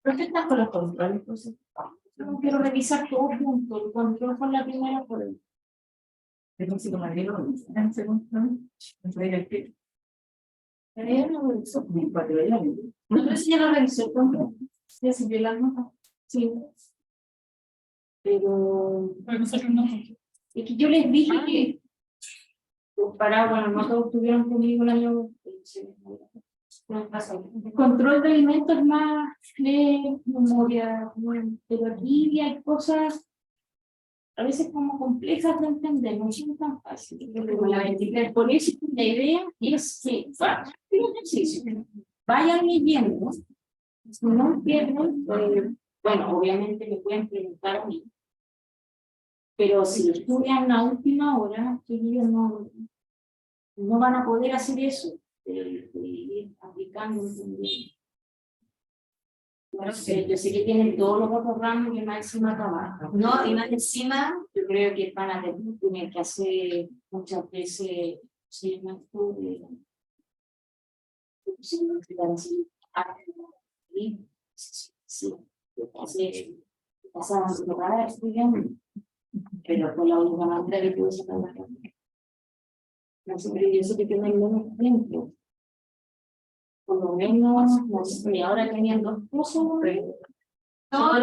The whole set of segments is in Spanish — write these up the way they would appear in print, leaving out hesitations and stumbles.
¿Pero qué estás con los controles? Entonces, no quiero revisar todo junto. El control con la primera por el. Entonces, como agrego en segundo, entonces el que. Pero no lo revisó, no, pero si ya lo revisó el control. Ya se vio las notas. Sí. Pero nosotros no. Es que yo les dije que para, bueno, no todos tuvieron conmigo el año. El control de alimentos es más de memoria, pero aquí hay cosas a veces como complejas de entender, no son tan fáciles. Por eso la idea es que vayan leyendo, si no entienden, bueno, obviamente me pueden preguntar a mí, pero si estudian la última hora, ellos no van a poder hacer eso, ir aplicando. Yo sé que tienen todos los otros ramos que más encima trabajan. No, y más encima, yo creo que van a tener que hacer muchas veces, sí, más pero con la única manera que puedo sacar la cámara. Yo sé que tienen menos tiempo. Por lo menos, no sé, y ahora tenían dos cursos, no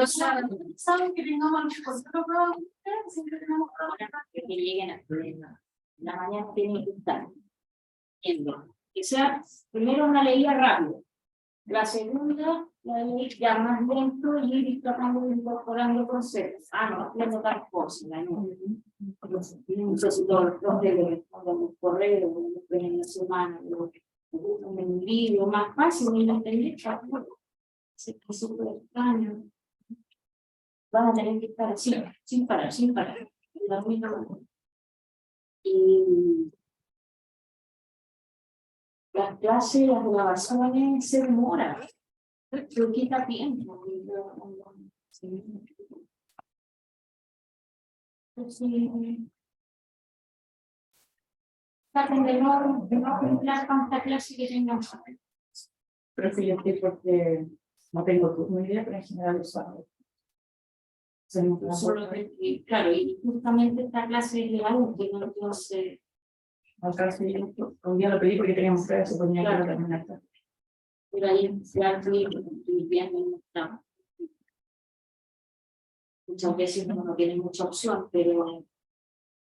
saben que tengamos los controles, siempre tenemos que lleguen a la mañana tienen que estar viendo. Que sea primero una leída rápida, la segunda la leí ya más lento y ir tratando de incorporando conceptos. No, haciendo tal cosa, entonces los de los correos, en la semana, en el libro, más fácil de entender, es súper extraño. Van a tener que estar así, sin parar. Y las clases, las grabaciones se demoran, pero quita tiempo. Traten de no cumplir tanta clase que tengan. Pero que yo estoy porque no tengo turno idea, pero en general lo sabe. Solo que, claro, y justamente esta clase es legal, que no entonces. Un día lo pedí porque teníamos que se ponía claro, que terminar. Pero ahí ya viviendo no. Muchas veces no tienen mucha opción, pero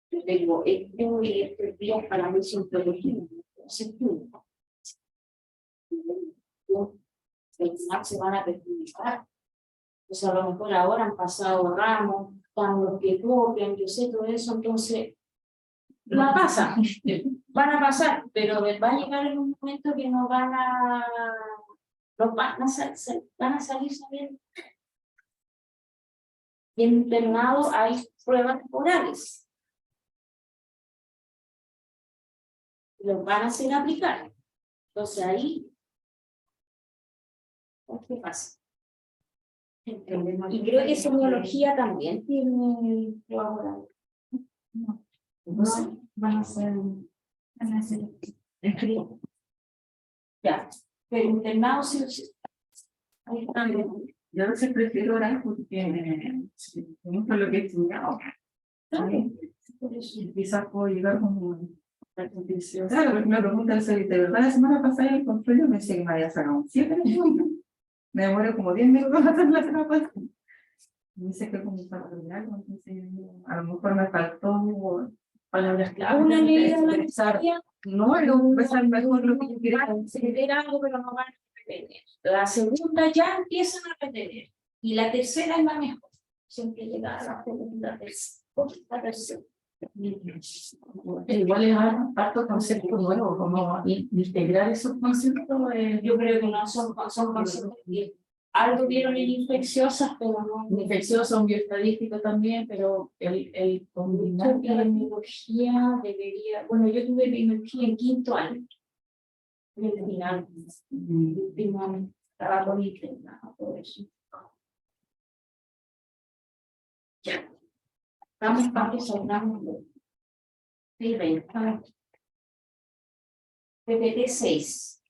yo tengo estos días para mí son protegidos. Se van a perjudicar. Pues a lo mejor ahora han pasado ramos, están los que copian, yo sé todo eso, entonces la pasa, van a pasar, pero va a llegar en un momento que no van a salir sabiendo. Y en internado hay pruebas orales. Los van a hacer aplicar. Entonces ahí, ¿qué pasa? Y creo que semiología también tiene pruebas orales. No, van a ser escritos. Ya, pero internado sí. Ahí están. Yo a veces prefiero orar porque me gusta lo que he estudiado. Quizás puedo llegar como claro, porque me pregunta el de verdad la semana pasada el control yo pensé que me había sacado un 7. Me demoré como 10 minutos a hacer la semana pasada. Me dice que como para terminar, entonces a lo mejor me faltó palabras clave. Una leída de pensar, no, pensar mejor lo que yo quería entender algo, pero no van a repetir. La segunda ya empiezan a repetir. Y la tercera es la mejor. Siempre llega a la segunda, tercera. Igual es harto concepto nuevo, como integrar esos conceptos. Yo creo que no son conceptos que algo vieron en infecciosas, pero no. Infecciosas, un bioestadístico también, pero el combinar epidemiología debería. Bueno, yo tuve epidemiología en 5º año. En el final, último trabajo de internado, todo eso. Ya. Estamos para hablamos de PPT 6.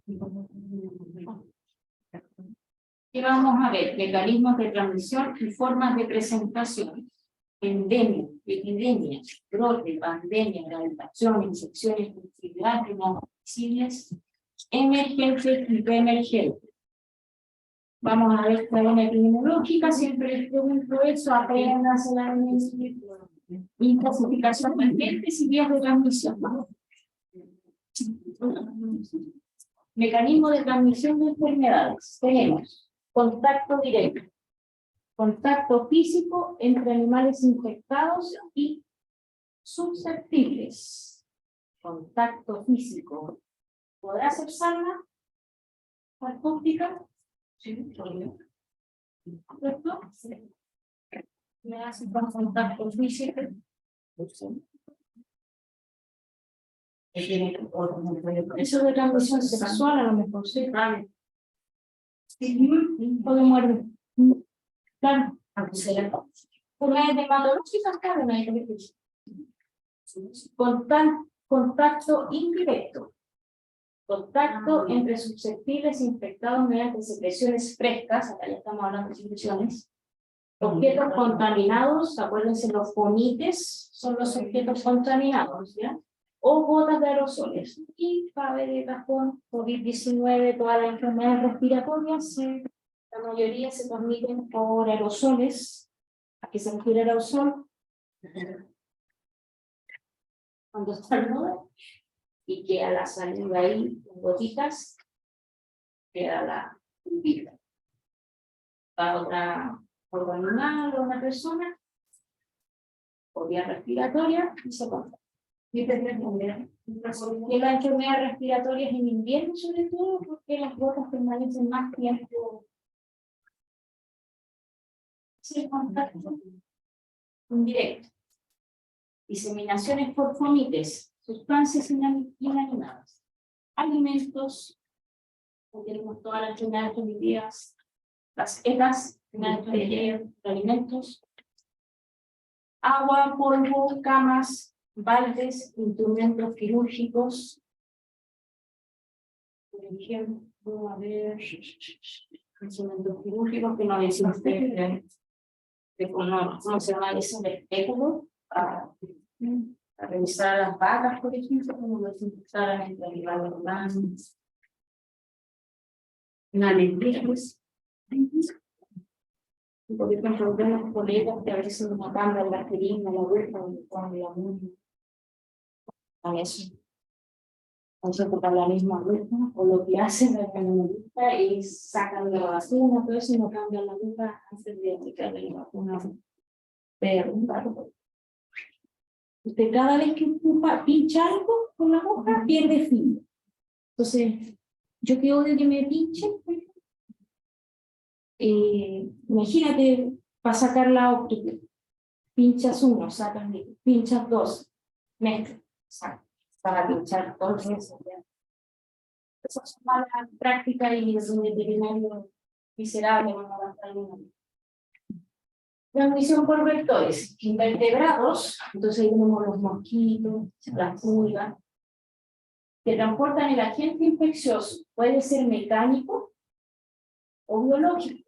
Y vamos a ver mecanismos de transmisión y formas de presentación. Endemia, epidemia, brote, pandemia, gravitación, infecciones, actividades no visibles, emergentes y reemergentes. Vamos a ver la epidemiológica, siempre les pregunto eso, aprendas la y clasificación de agentes y vías de transmisión. Mecanismo de transmisión de enfermedades. Tenemos contacto directo, contacto físico entre animales infectados y susceptibles. Contacto físico. ¿Podrá ser sana? ¿Acústica? Sí, ¿correcto? Sí. Me hace con contacto físico. Eso de transmisión sexual a lo mejor, sí, claro. O de muerte. Claro. Una hematológica, claro, no hay que decir. Contacto indirecto. Contacto entre susceptibles infectados mediante secreciones frescas, acá ya estamos hablando de secreciones. Objetos contaminados, acuérdense, los fomites son los objetos contaminados, ¿ya? O gotas de aerosoles. Y cabe de cajón, COVID-19, todas las enfermedades respiratorias, la mayoría se transmiten por aerosoles. ¿A qué se refiere aerosol? Cuando estornuda y queda la saliva ahí, en gotitas, queda la vida. Para otra animal o una persona, por vía respiratoria, y se contagia. Y las enfermedades respiratorias en invierno, sobre todo, porque las gotas permanecen más tiempo. Sí, contacto indirecto. Diseminaciones por fomites, sustancias inanimadas. Alimentos, tenemos todas las enfermedades transmitidas, las ECAs, de alimentos. Agua, polvo, camas, baldes, instrumentos quirúrgicos. Por ejemplo, a ver, instrumentos quirúrgicos que no existen. ¿Cómo se llama eso? El especulo. Para revisar las vacas, por ejemplo, como lo desinfectaran entre animales humanos. Anestesias. Por ejemplo, vemos colegas que a veces no cambian la aspirina, la aguja, la mano. A eso. Entonces, ocupan la misma aguja, o lo que hacen la aguja es sacan la vacuna, todo eso y no cambian la aguja antes de aplicarle la vacuna. Pero, claro, usted cada vez que pincha algo con la aguja, pierde filo. Entonces, yo que odio que me pinchen, imagínate, para sacar la óptica, pinchas uno, sacas pinchas dos, mezclas, para pinchar dos veces. Esa es una mala práctica y es un veterinario miserable. Transmisión por vectores, invertebrados, entonces ahí tenemos los mosquitos, las pulgas, que transportan el agente infeccioso, puede ser mecánico o biológico.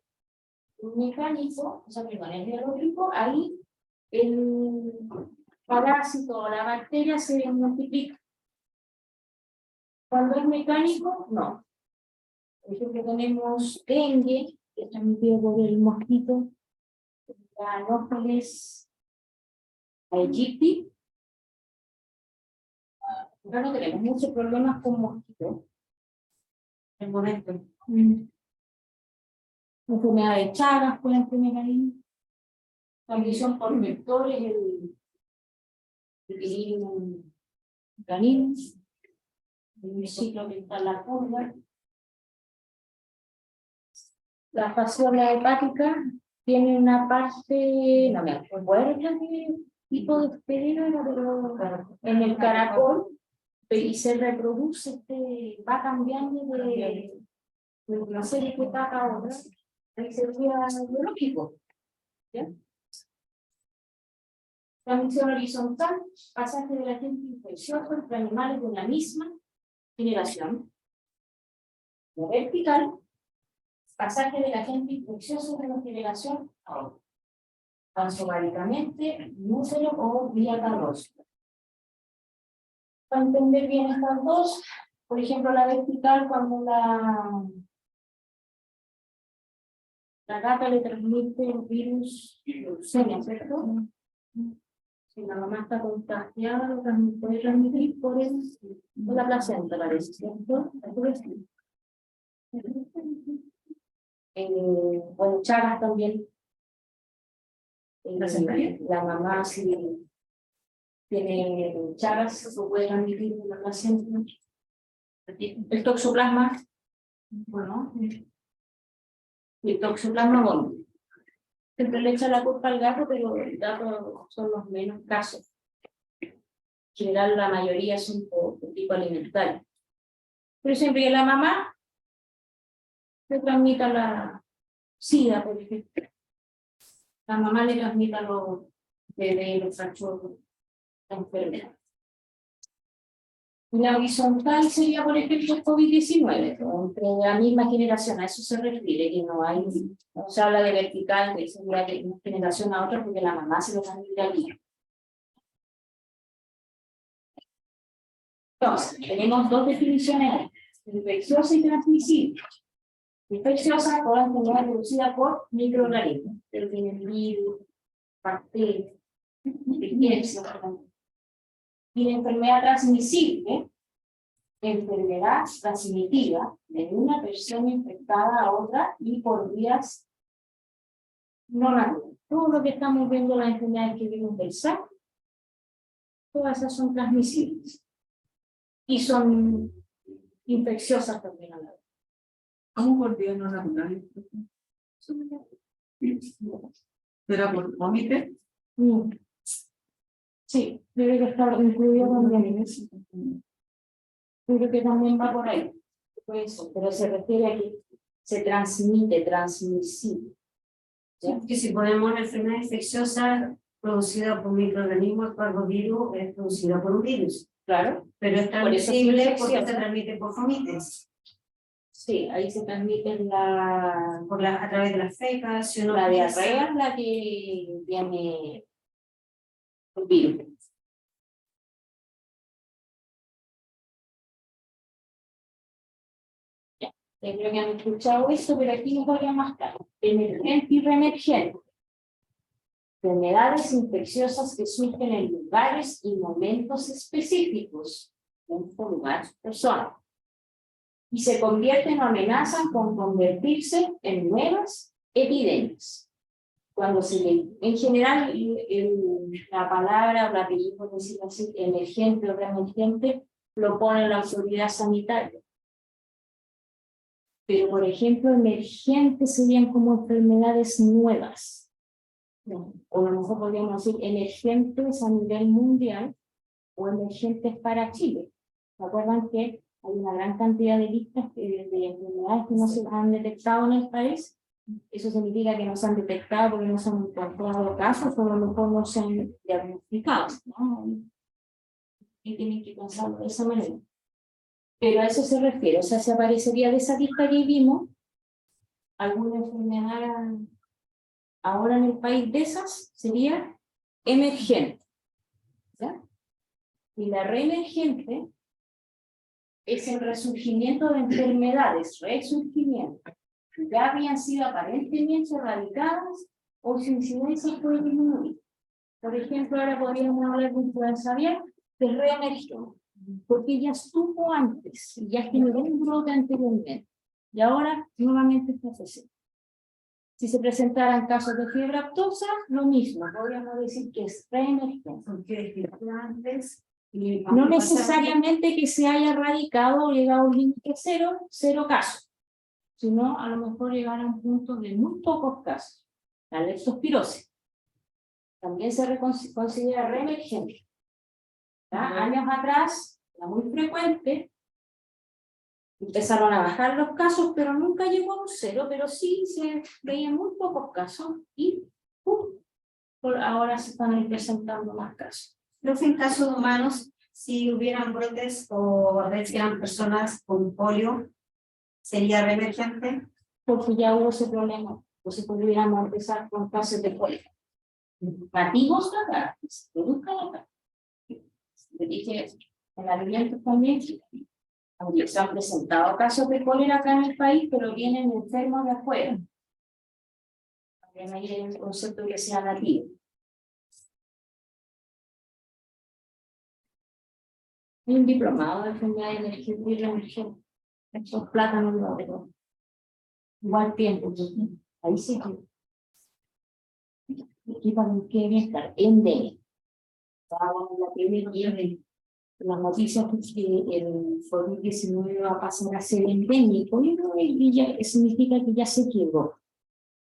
Mecánico, o sea, perdón, es biológico, ahí el parásito o la bacteria se multiplica. Cuando es mecánico, no. Por ejemplo, tenemos dengue, que es transmitido por el mosquito, la Anopheles aegypti. Acá no tenemos muchos problemas con mosquitos. En el momento. Enfermedad de Chagas pueden tener ahí. Transmisión por vectores, el virus canino, el ciclo mental, la curva. La fasciola hepática tiene una parte, no me acuerdo qué tipo de veneno, pero en el caracol y se reproduce, va cambiando de una serie de etapa a otra. Ahí sería biológico. ¿Ya? Transmisión horizontal, pasaje del agente infeccioso entre animales de la misma generación. La vertical, pasaje del agente infeccioso de refrigeración a otro, vasovaricamente, útero o vía carrosa. Para entender bien estas dos, por ejemplo, la vertical, cuando la gata le transmite el virus leucemia, ¿cierto? Si la mamá está contagiada, lo puede transmitir por la placenta, parece, ¿cierto? Bueno, Chagas también. La mamá, si tiene Chagas, lo puede transmitir por la placenta. El toxoplasma, bueno, el toxoplasma, bueno, siempre le echa la culpa al gato, pero el gato son los menos casos. En general, la mayoría son por tipo alimentario. Pero siempre que la mamá le transmita la SIDA, por ejemplo, la mamá le transmita los bebés, los cachorros, la enfermedad. La horizontal sería, por ejemplo, el COVID-19, entre la misma generación, a eso se refiere, que no hay, no se habla de vertical, que sería de una generación a otra, porque la mamá se lo transmite al hijo. Entonces, tenemos dos definiciones, infecciosa y transmisible. Infecciosa por enfermedad producida por microorganismos, pero tiene virus, bacterias, y la enfermedad transmisible, enfermedad transmitida de una persona infectada a otra y por vías no naturales. Todo lo que estamos viendo, las enfermedades que vienen del SAC, todas esas son transmisibles y son infecciosas también a la vez. ¿Cómo por vías no naturales? ¿Será por vómito? Sí, debe que estar incluido también. Creo que también va por ahí. Pues, pero se refiere a que se transmite, transmisible. ¿Sí? Que si ponemos una enfermedad infecciosa producida por microorganismos, parvovirus, es producida por un virus. Claro. Pero es transmisible porque se transmite por fomites. Sí, ahí se transmite a través de las fecas. Si uno la diarrea es la que tiene el virus. Creo que han escuchado eso, pero aquí nos voy a más claro. Emergente y reemergente. Enfermedades infecciosas que surgen en lugares y momentos específicos, tiempo, lugar, persona, y se convierten o amenazan con convertirse en nuevas epidemias. Cuando se le, en general, la palabra o la apellido, por decirlo así, emergente o reemergente, lo pone la autoridad sanitaria. Pero, por ejemplo, emergentes serían como enfermedades nuevas. O a lo mejor podríamos decir emergentes a nivel mundial o emergentes para Chile. ¿Se acuerdan que hay una gran cantidad de listas de enfermedades que no se han detectado en el país? Eso significa que no se han detectado porque no se han encontrado casos o a lo mejor no se han diagnosticado, ¿no? Y tienen que pensarlo de esa manera. Pero a eso se refiere, o sea, se aparecería de esa lista que vimos alguna enfermedad ahora en el país de esas sería emergente. ¿Ya? Y la reemergente es el resurgimiento de enfermedades, resurgimiento, que ya habían sido aparentemente erradicadas o su incidencia puede disminuir. Por ejemplo, ahora podríamos hablar de influenza aviar, de reemergió, porque ya estuvo antes, ya generó un brote anteriormente, y ahora nuevamente está presente. Si se presentaran casos de fiebre aftosa, lo mismo, podríamos decir que es reemergente. Porque antes, no necesariamente que se haya erradicado o llegado a un límite cero casos, sino a lo mejor llegar a un punto de muy pocos casos. La leptospirosis también se considera reemergente. Años atrás, era muy frecuente, empezaron a bajar los casos, pero nunca llegó a un 0, pero sí se veían muy pocos casos y ahora se están presentando más casos. Los en casos humanos, si hubieran brotes o a veces eran personas con polio, ¿Sería reemergente? porque ya hubo ese problema. Entonces podríamos empezar con casos de cólera. Nativos de acá, que se produzcan acá. Le dije en alimentos también, aunque se han presentado casos de cólera acá en el país, pero vienen enfermos de afuera. También hay un concepto que sea nativo. Hay un diplomado de enfermedad energética y reemergente. Estos plátanos no, pero igual tiempo. Ahí sí que aquí para que estar endémico. La primera de las noticias que el COVID-19 va a pasar a ser endémico, y ya significa que ya se quedó.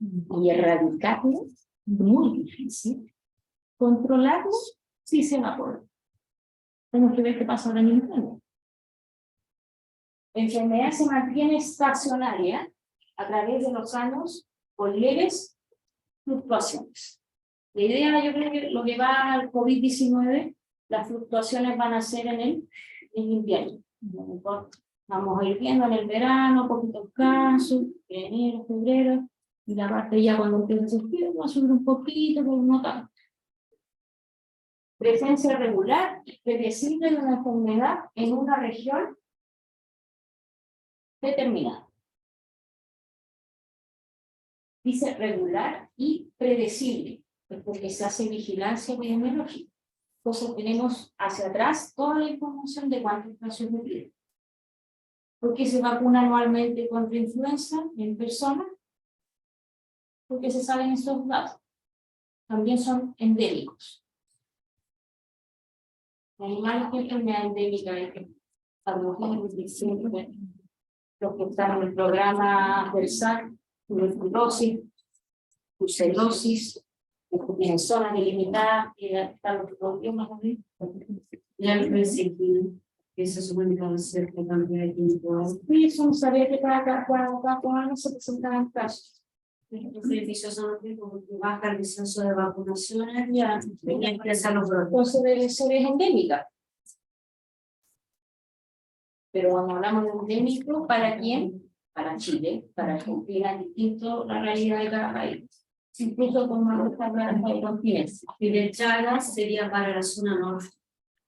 Y erradicarlo, muy difícil. Controlarlo, sí se va a poder. Tenemos que ver qué pasa ahora en invierno. La enfermedad se mantiene estacionaria a través de los años con leves fluctuaciones. La idea, yo creo que lo que va al COVID-19, las fluctuaciones van a ser en el invierno. Vamos a ir viendo en el verano, poquitos casos, enero, febrero, y la parte ya cuando empieza a septiembre va a subir un poquito, pero no tanto. Presencia regular y predecible de una enfermedad en una región determinada. Dice regular y predecible, porque se hace vigilancia epidemiológica. Entonces tenemos hacia atrás toda la información de cuántos casos de vida. ¿Por qué se vacuna anualmente contra influenza en personas? Porque se saben esos datos. También son endémicos. Animales que enfermedad endémica es que los que están en el programa del SAC, tuberculosis, brucelosis, los que tienen zonas delimitadas, que están los problemas también. Ya lo pensé que se supone que va a ser que cambie de tiempo. Y eso no sabía que cada año se presentaban casos. Los beneficios son porque baja el censo de vacunaciones, ya empiezan los brotes. Entonces debe ser endémica. Pero cuando hablamos de endémico, ¿para quién? Para Chile, para Argentina, distinto la realidad de cada país. Incluso con más establecidas de continentes. Y de Chagas sería para la zona norte,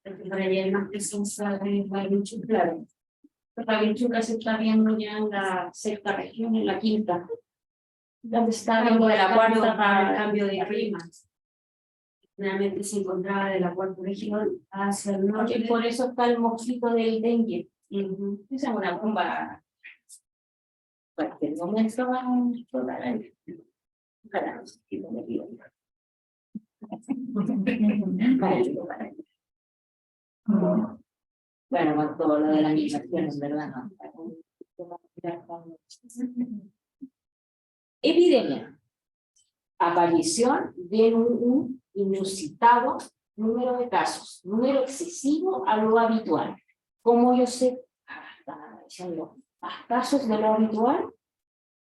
porque para allá hay más presencia de Barichuca. Claro. La Vinchuca se está viendo ya en la sexta región, en la quinta. Donde está viendo de la cuarta para el cambio de clima. Realmente se encontraba de la cuarta región hacia el norte. Y por eso está el mosquito del dengue. Esa es una bomba. Cualquier momento va a explotar ahí. Ojalá, mosquito me diga. Bueno, con todo lo de la migración, es verdad, ¿no? Epidemia. Aparición de un inusitado número de casos, número excesivo a lo habitual. Como yo sé, más casos de lo habitual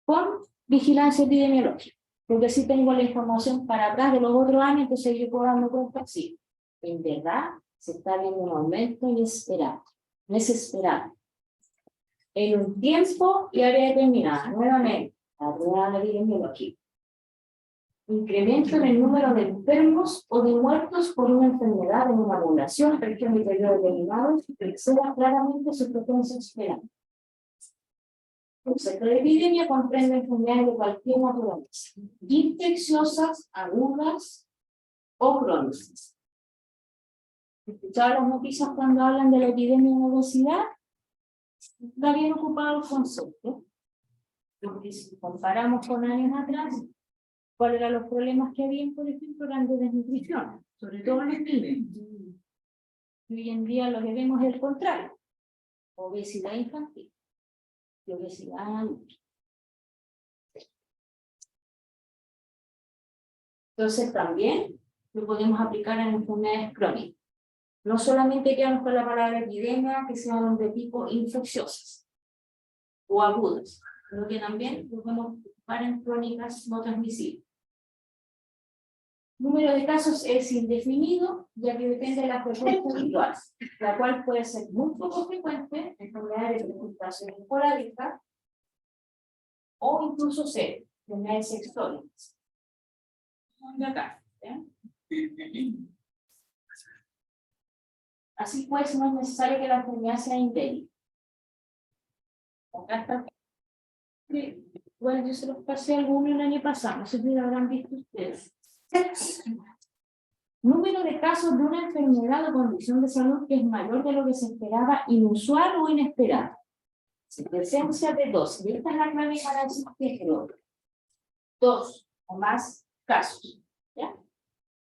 con vigilancia epidemiológica. Porque si tengo la información para atrás de los otros años, entonces yo puedo darme cuenta, sí, en verdad se está viendo un aumento inesperado, desesperado. En un tiempo y área determinada, nuevamente, la rueda epidemiológica. Incremento en el número de enfermos o de muertos por una enfermedad en una población, región y periodo determinado, que exceda claramente su frecuencia esperada. El concepto de epidemia comprende enfermedades de cualquier naturaleza, infecciosas, agudas o crónicas. ¿Escuchaban las noticias cuando hablan de la epidemia de obesidad? Está bien ocupado el concepto. Porque si comparamos con años atrás, ¿cuáles eran los problemas que habían, por ejemplo, eran de desnutrición, sobre todo en los niños? Y hoy en día lo que vemos es el contrario: obesidad infantil y obesidad adulta. Entonces también lo podemos aplicar en enfermedades crónicas. No solamente quedamos con la palabra epidemia, que sean de tipo infecciosas o agudas, pero que también lo podemos ocupar en crónicas no transmisibles. Número de casos es indefinido, ya que depende de la frecuencia habitual, la cual puede ser muy poco frecuente, enfermedades de presentación esporádica, o incluso cero, enfermedades sexuales. De acá, ¿ya? Así pues, no es necesario que la enfermedad sea endémica. Acá está. Bueno, yo se los pasé alguno el año pasado, no sé si lo habrán visto ustedes. Número de casos de una enfermedad o condición de salud que es mayor de lo que se esperaba, inusual o inesperado. Presencia de dos, y esta es la clave para decir que es dos o más casos, ¿ya?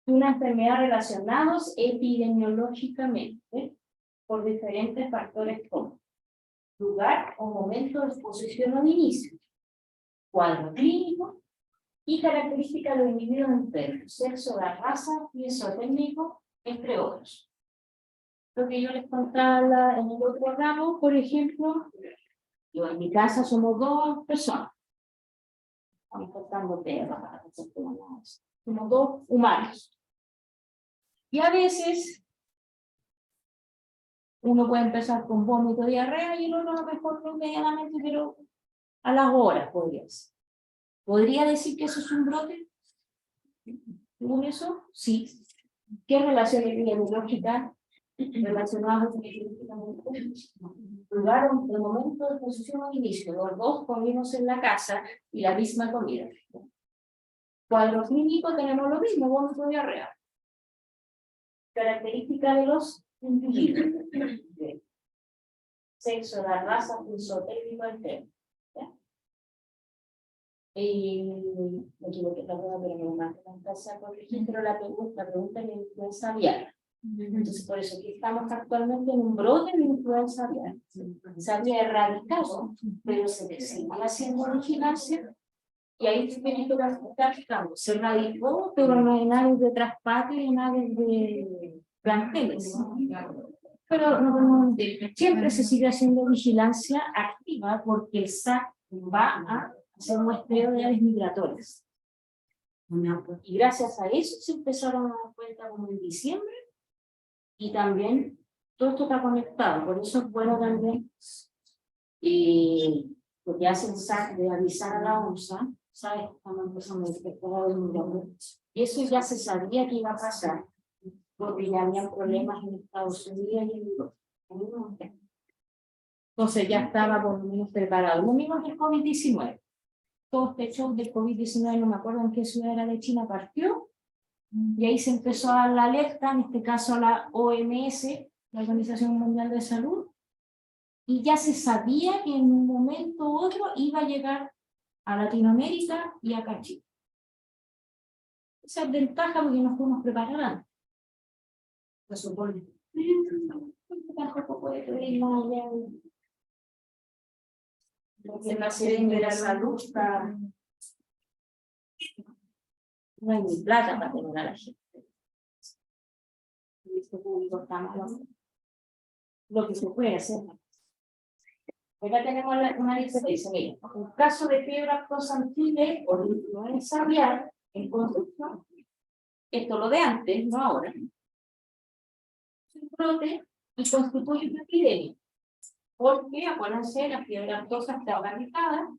Una enfermedad relacionados epidemiológicamente por diferentes factores como lugar o momento de exposición o de inicio, cuadro clínico y características de los individuos enfermos, sexo, la raza, peso técnico, entre otros. Lo que yo les contaba en el otro ramo, por ejemplo, yo en mi casa somos dos personas. Estamos contando perros, somos dos humanos. Y a veces uno puede empezar con vómito, diarrea, y el otro a lo mejor no inmediatamente, pero a las horas podría ser. ¿Podría decir que eso es un brote? ¿Según eso? Sí. ¿Qué relación epidemiológica relacionada con el lugar o el momento de exposición o inicio? Los dos comimos en la casa y la misma comida. Cuadro clínico tenemos lo mismo, vómito, diarrea. Característica de los individuos. Sexo, la raza, pulso técnico, entero. Me equivoqué, pero me mate la casa corregir, pero la pregunta es la influenza aviar. Entonces, por eso que estamos actualmente en un brote de influenza aviar. Se había erradicado, pero se sigue haciendo vigilancia. Y ahí se tiene que verificar, se erradicó, pero no hay nadie de traspatio y nadie de planteles. Pero no, siempre se sigue haciendo vigilancia activa porque el SAC va a hacer muestreo de aves migratorias. Y gracias a eso se empezaron a dar cuenta como en diciembre, y también todo esto está conectado, por eso es bueno también lo que hace el SAC de avisar a la ONSA, ¿sabes? Estamos empezando a detectar aves migratorias. Y eso ya se sabía que iba a pasar, porque ya había problemas en Estados Unidos y en Europa. Entonces ya estaba por lo menos preparado. Lo mismo que el COVID-19. Todo este show del COVID-19, no me acuerdo en qué ciudad era de China, partió, y ahí se empezó a dar la alerta, en este caso a la OMS, la Organización Mundial de Salud, y ya se sabía que en un momento u otro iba a llegar a Latinoamérica y acá a Chile. Esa es ventaja porque nos fuimos preparando. Se supone. Tampoco puede creer más allá. Porque la serie de la salud está... No hay ni plata para tener a la gente. Este público está malo. Lo que se puede hacer. Acá tenemos una diferencia. Mira, un caso de fiebre aftosa en Chile por influenza aviar en construcción. Esto lo de antes, no ahora. Es un brote y constituye una epidemia. Porque, acuérdense, la fiebre aftosa está erradicada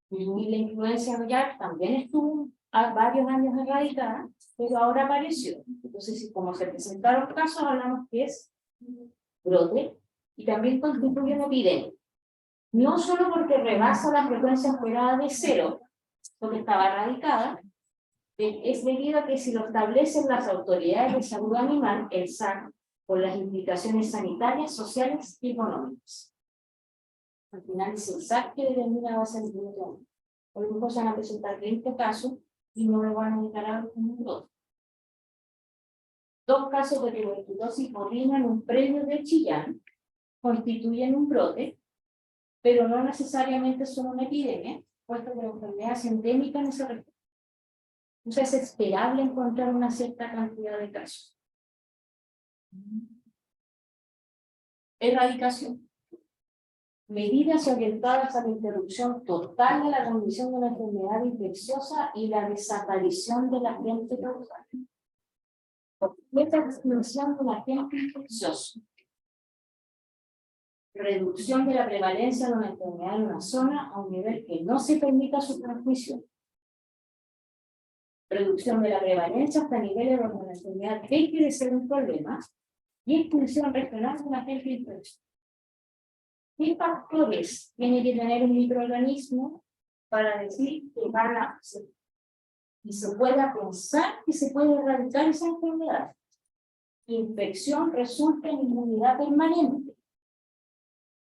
y la influenza aviar también estuvo varios años erradicada, pero ahora apareció. Entonces, como se presentaron casos, hablamos que es brote y también constituye una epidemia. No solo porque rebasa la frecuencia esperada de 0, porque estaba erradicada, es debido a que si lo establecen las autoridades de salud animal, el SAC, por las implicaciones sanitarias, sociales y económicas. Al final es el SAC que determina la base del brote. Por ejemplo, se van a presentar 20 casos y no lo van a declarar como un brote. 2 casos de tuberculosis bovina en un predio de Chillán constituyen un brote, pero no necesariamente son una epidemia, puesto que la enfermedad es endémica en esa región. Entonces es esperable encontrar una cierta cantidad de casos. Erradicación. Medidas orientadas a la interrupción total de la condición de una enfermedad infecciosa y la desaparición del agente causal. Completa exclusión del agente infeccioso. Reducción de la prevalencia de una enfermedad en una zona a un nivel que no se permita su transmisión. Reducción de la prevalencia hasta niveles donde la enfermedad deje de ser un problema y exclusión regional de un agente infeccioso. ¿Qué factores tiene que tener un microorganismo para decir que van a ser? Y se pueda pensar que se puede erradicar esa enfermedad? Infección resulta en inmunidad permanente.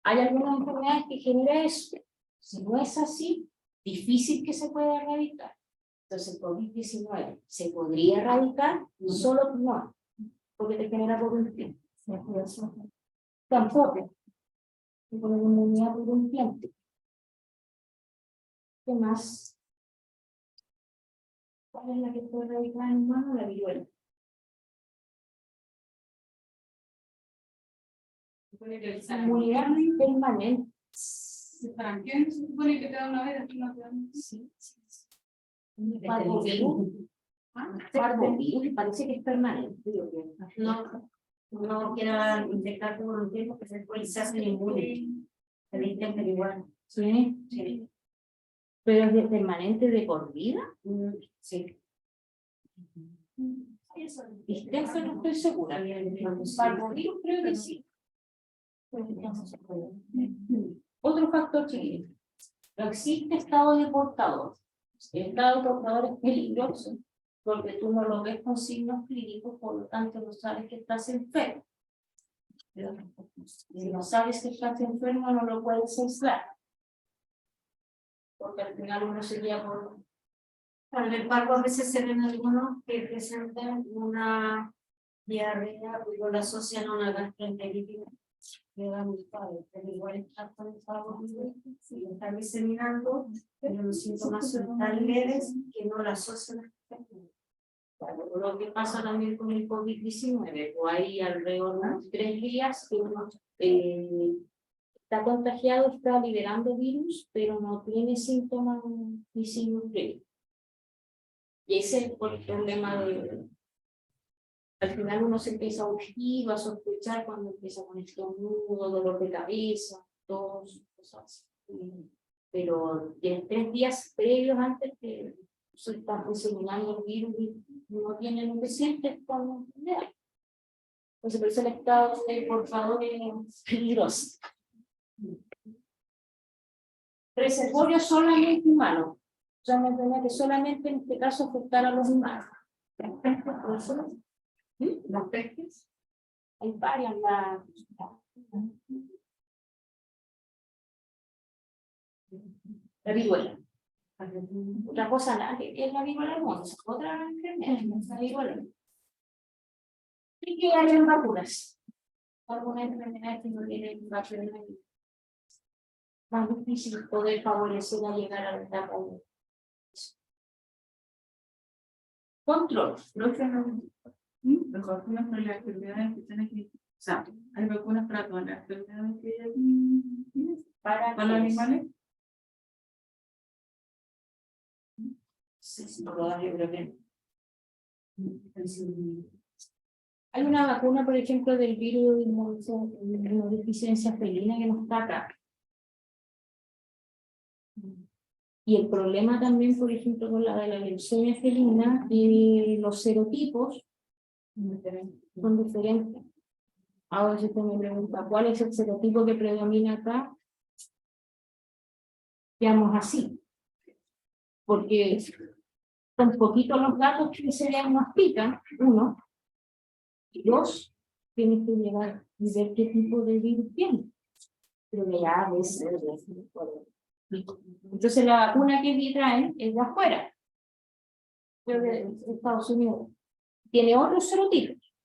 Hay algunas enfermedades que generan eso. Si no es así, difícil que se pueda erradicar. Entonces, el COVID-19 se podría erradicar, solo no, porque te genera por un tiempo. Tampoco. Con una inmunidad por un tiempo. ¿Qué más? ¿Cuál es la que puede erradicar en humano? La viruela. Inmunidad permanente. ¿Para quién se supone que te da una vez? Aquí no te dan. Sí. Parvovirus. Parvovirus parece que es permanente. No quiera infectarte por un tiempo que después se hace inmune. Se dice pero igual. Sí. Sí. ¿Pero es de permanente de por vida? Sí. Dispensa no estoy segura. Parvovirus creo que sí. Otro factor chiquito. No existe estado de portador. El estado de portador es peligroso porque tú no lo ves con signos clínicos, por lo tanto no sabes que estás enfermo. Si no sabes que estás enfermo, no lo puedes aislar. Porque al final uno sería por... Para el parvo a veces se ven algunos que presentan una diarrea o lo asocian a una gastroenteritis. Le da muy padre, pero igual está con el parvo, sí, está diseminando, pero los síntomas son tan leves que no la asocian a Lo que pasa también con el COVID-19, o hay alrededor de unos 3 días que uno está contagiado, está liberando virus, pero no tiene síntomas ni signos clínicos. Y ese es el problema de... Al final uno se empieza a urgir, a sospechar cuando empieza con estornudo, dolor de cabeza, tos, cosas así. Pero en 3 días previos antes que se está diseminando el virus y no tienen suficiente con enfermedad. Entonces, por eso el estado de portador es peligroso. Reservorio solamente humano. O sea, una enfermedad que solamente en este caso afectará a los humanos. ¿Los peces? Hay varias. La viruela. Otra cosa, nada que es la viruela hermosa. Otra enfermedad, la viruela. Y que hay vacunas. Algunas enfermedades que no tienen vacunas. Más difícil poder favorecer a llegar a la etapa de control. Las vacunas para las enfermedades que tienen que... O sea, hay vacunas para todas las enfermedades que hay aquí. ¿Para los animales? Sí, por lo yo creo que hay una vacuna, por ejemplo, del virus de inmunodeficiencia felina que no está acá. Y el problema también, por ejemplo, con la de la leucemia felina, los serotipos son diferentes. Ahora si usted me pregunta, ¿cuál es el serotipo que predomina acá? Quedamos así. Porque son poquitos los datos que se diagnostican, uno, y dos, tienes que llegar y ver qué tipo de virus tiene. Pero ya ves, entonces la vacuna que traen es de afuera, de Estados Unidos. Tiene otros serotipos.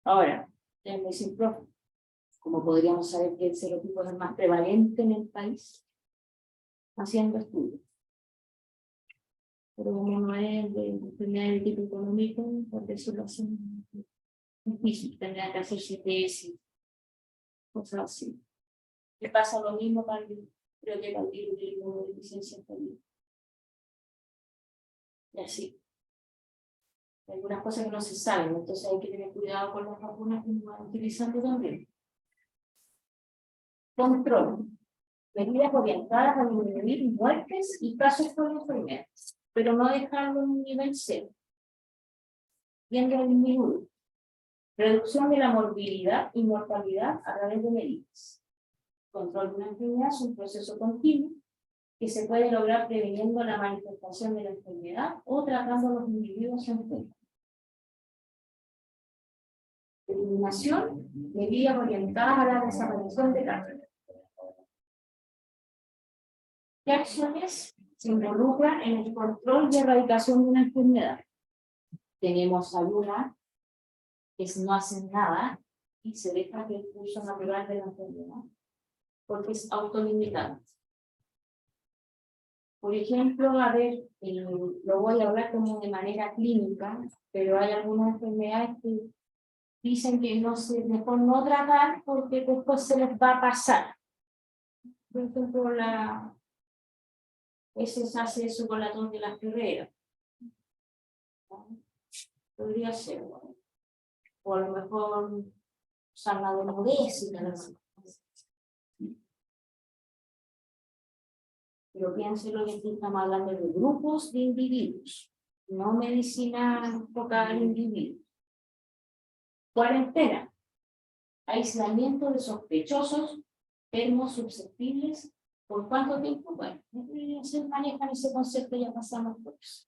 Ahora, déjenme decir, profe, ¿cómo podríamos saber que el serotipo es el más prevalente en el país? Haciendo estudios. Pero como no es de enfermedad de tipo económico, por eso lo hacen difícil, tendrán que hacerse tesis, cosas así. Le pasa lo mismo para el, creo que para el virus de inmunodeficiencia también. Y así. Hay algunas cosas que no se saben, entonces hay que tener cuidado con las vacunas que nos van utilizando también. Control. Medidas orientadas a disminuir muertes y casos por enfermedad, pero no dejarlo en un nivel cero. Tiende a disminuir. Reducción de la morbilidad y mortalidad a través de medidas. Control de una enfermedad es un proceso continuo que se puede lograr previniendo la manifestación de la enfermedad o tratando a los individuos enfermos. Eliminación, medidas orientadas a la desaparición de la enfermedad. ¿Qué acciones se involucran en el control y erradicación de una enfermedad? Tenemos algunas que no hacen nada y se deja que el curso natural de la enfermedad, porque es autolimitado. Por ejemplo, a ver, lo voy a hablar como de manera clínica, pero hay algunas enfermedades que dicen que mejor no tratar porque después se les va a pasar. Por ejemplo, ese se hace eso con la tos de las carreras. Podría ser, ¿no? O a lo mejor usar la domodécita. Pero piénselo que aquí estamos hablando de grupos de individuos, no medicina enfocada al individuo. Cuarentena. Aislamiento de sospechosos, enfermos susceptibles. ¿Por cuánto tiempo? Bueno, se manejan ese concepto, ya pasamos por eso.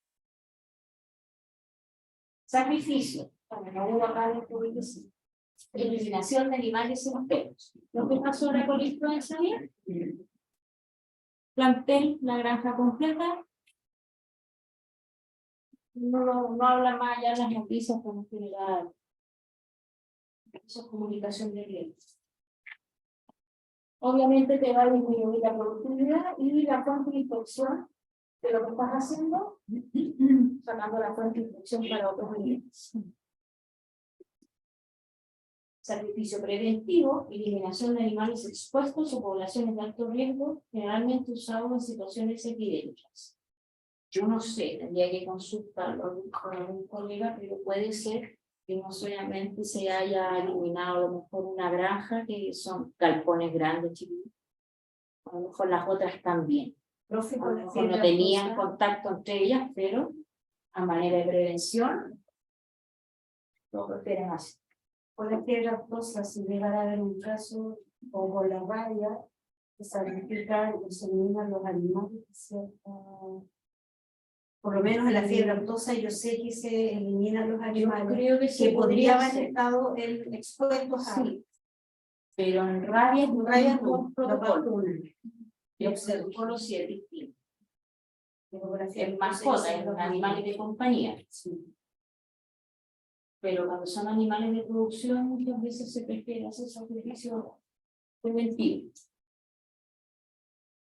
Sacrificio. Bueno, no hubo acá en el público, sí. Eliminación de animales enfermos. ¿Lo que pasó ahora con la influenza aviar? Plantel, la granja completa. No habla más allá de las noticias, pero en general. Eso es comunicación de riesgo. Obviamente te va a disminuir la productividad y la fuente de infección de lo que estás haciendo, sacando la fuente de infección para otros niveles. Sacrificio preventivo, eliminación de animales expuestos o poblaciones de alto riesgo, generalmente usado en situaciones epidémicas. Yo no sé, tendría que consultarlo con algún colega, pero puede ser que no solamente se haya eliminado a lo mejor una granja, que son galpones grandes, chiquitos, a lo mejor las otras también. A lo mejor no tenían contacto entre ellas, pero a manera de prevención, lo prefieren así. Por la fiebre aftosa, si llegara a haber un caso, o con la rabia, que significa que se eliminan los animales, ¿cierto? Por lo menos en la fiebre aftosa yo sé que se eliminan los animales, creo que podrían haber estado expuestos a... Sí, pero en rabia es un protocolo. El protocolo sí es distinto. En mascotas, en los animales de compañía. Sí. Pero cuando son animales de producción, muchas veces se prefiere hacer sacrificio preventivo.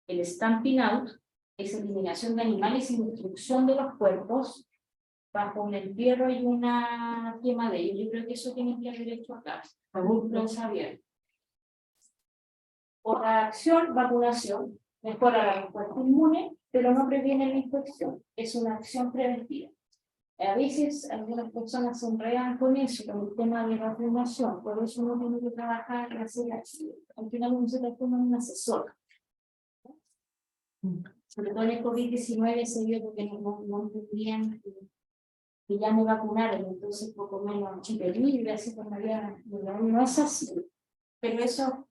El stamping out es eliminación de animales y destrucción de los cuerpos bajo un entierro y una quema de ellos. Yo creo que eso tiene que haber hecho acá. Lo sabía. Otra acción, vacunación, mejora la respuesta inmune, pero no previene la infección. Es una acción preventiva. A veces algunas personas se enredan con eso, con el tema de vacunación, por eso uno tiene que trabajar y hacer así. Al final uno se transforma en un asesor. Sobre todo en el COVID-19 se vio porque no entendían que ya me vacunaron, entonces poco menos chip libre, así como no es así. Pero eso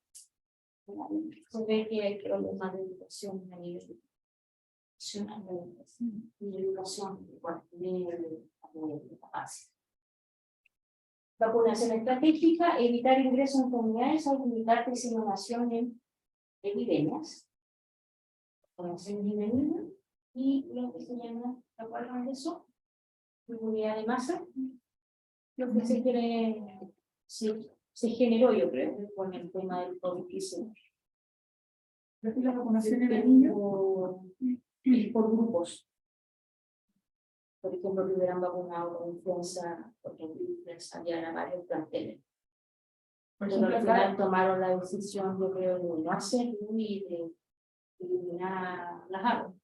se ve que hay problemas de educación a nivel de educación de capacidad. Vacunación estratégica, evitar ingresos en comunidades o limitar diseminación en epidemias. Vacunación juvenil y lo que se llama, ¿te acuerdan de eso? Inmunidad de masa. Lo que se quiere, se generó, yo creo, con el tema del COVID-19. Creo que la vacunación en el niño por grupos. Por ejemplo, que hubieran vacunado con influenza, ya eran varios planteles. Por ejemplo, al final tomaron la decisión, yo creo, de no hacerlo y de eliminar las aguas.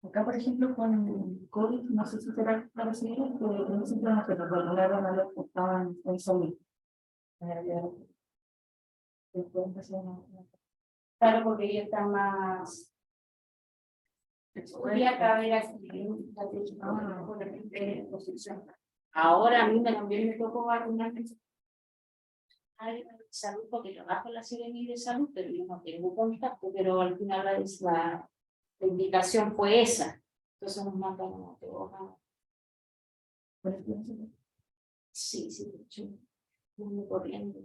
Acá, por ejemplo, con COVID, no sé si será la recibida, pero no se van a hacer, bueno, la verdad no lo estaban en salud. Claro, porque ellos están más. Podría caber aquí, ahora a mí también me tocó vacunar área de salud porque trabajo en la Seremi de salud, pero yo no tengo contacto, pero al final la indicación fue esa. Entonces nos mandaron a todos a... Sí, de hecho, no corriendo.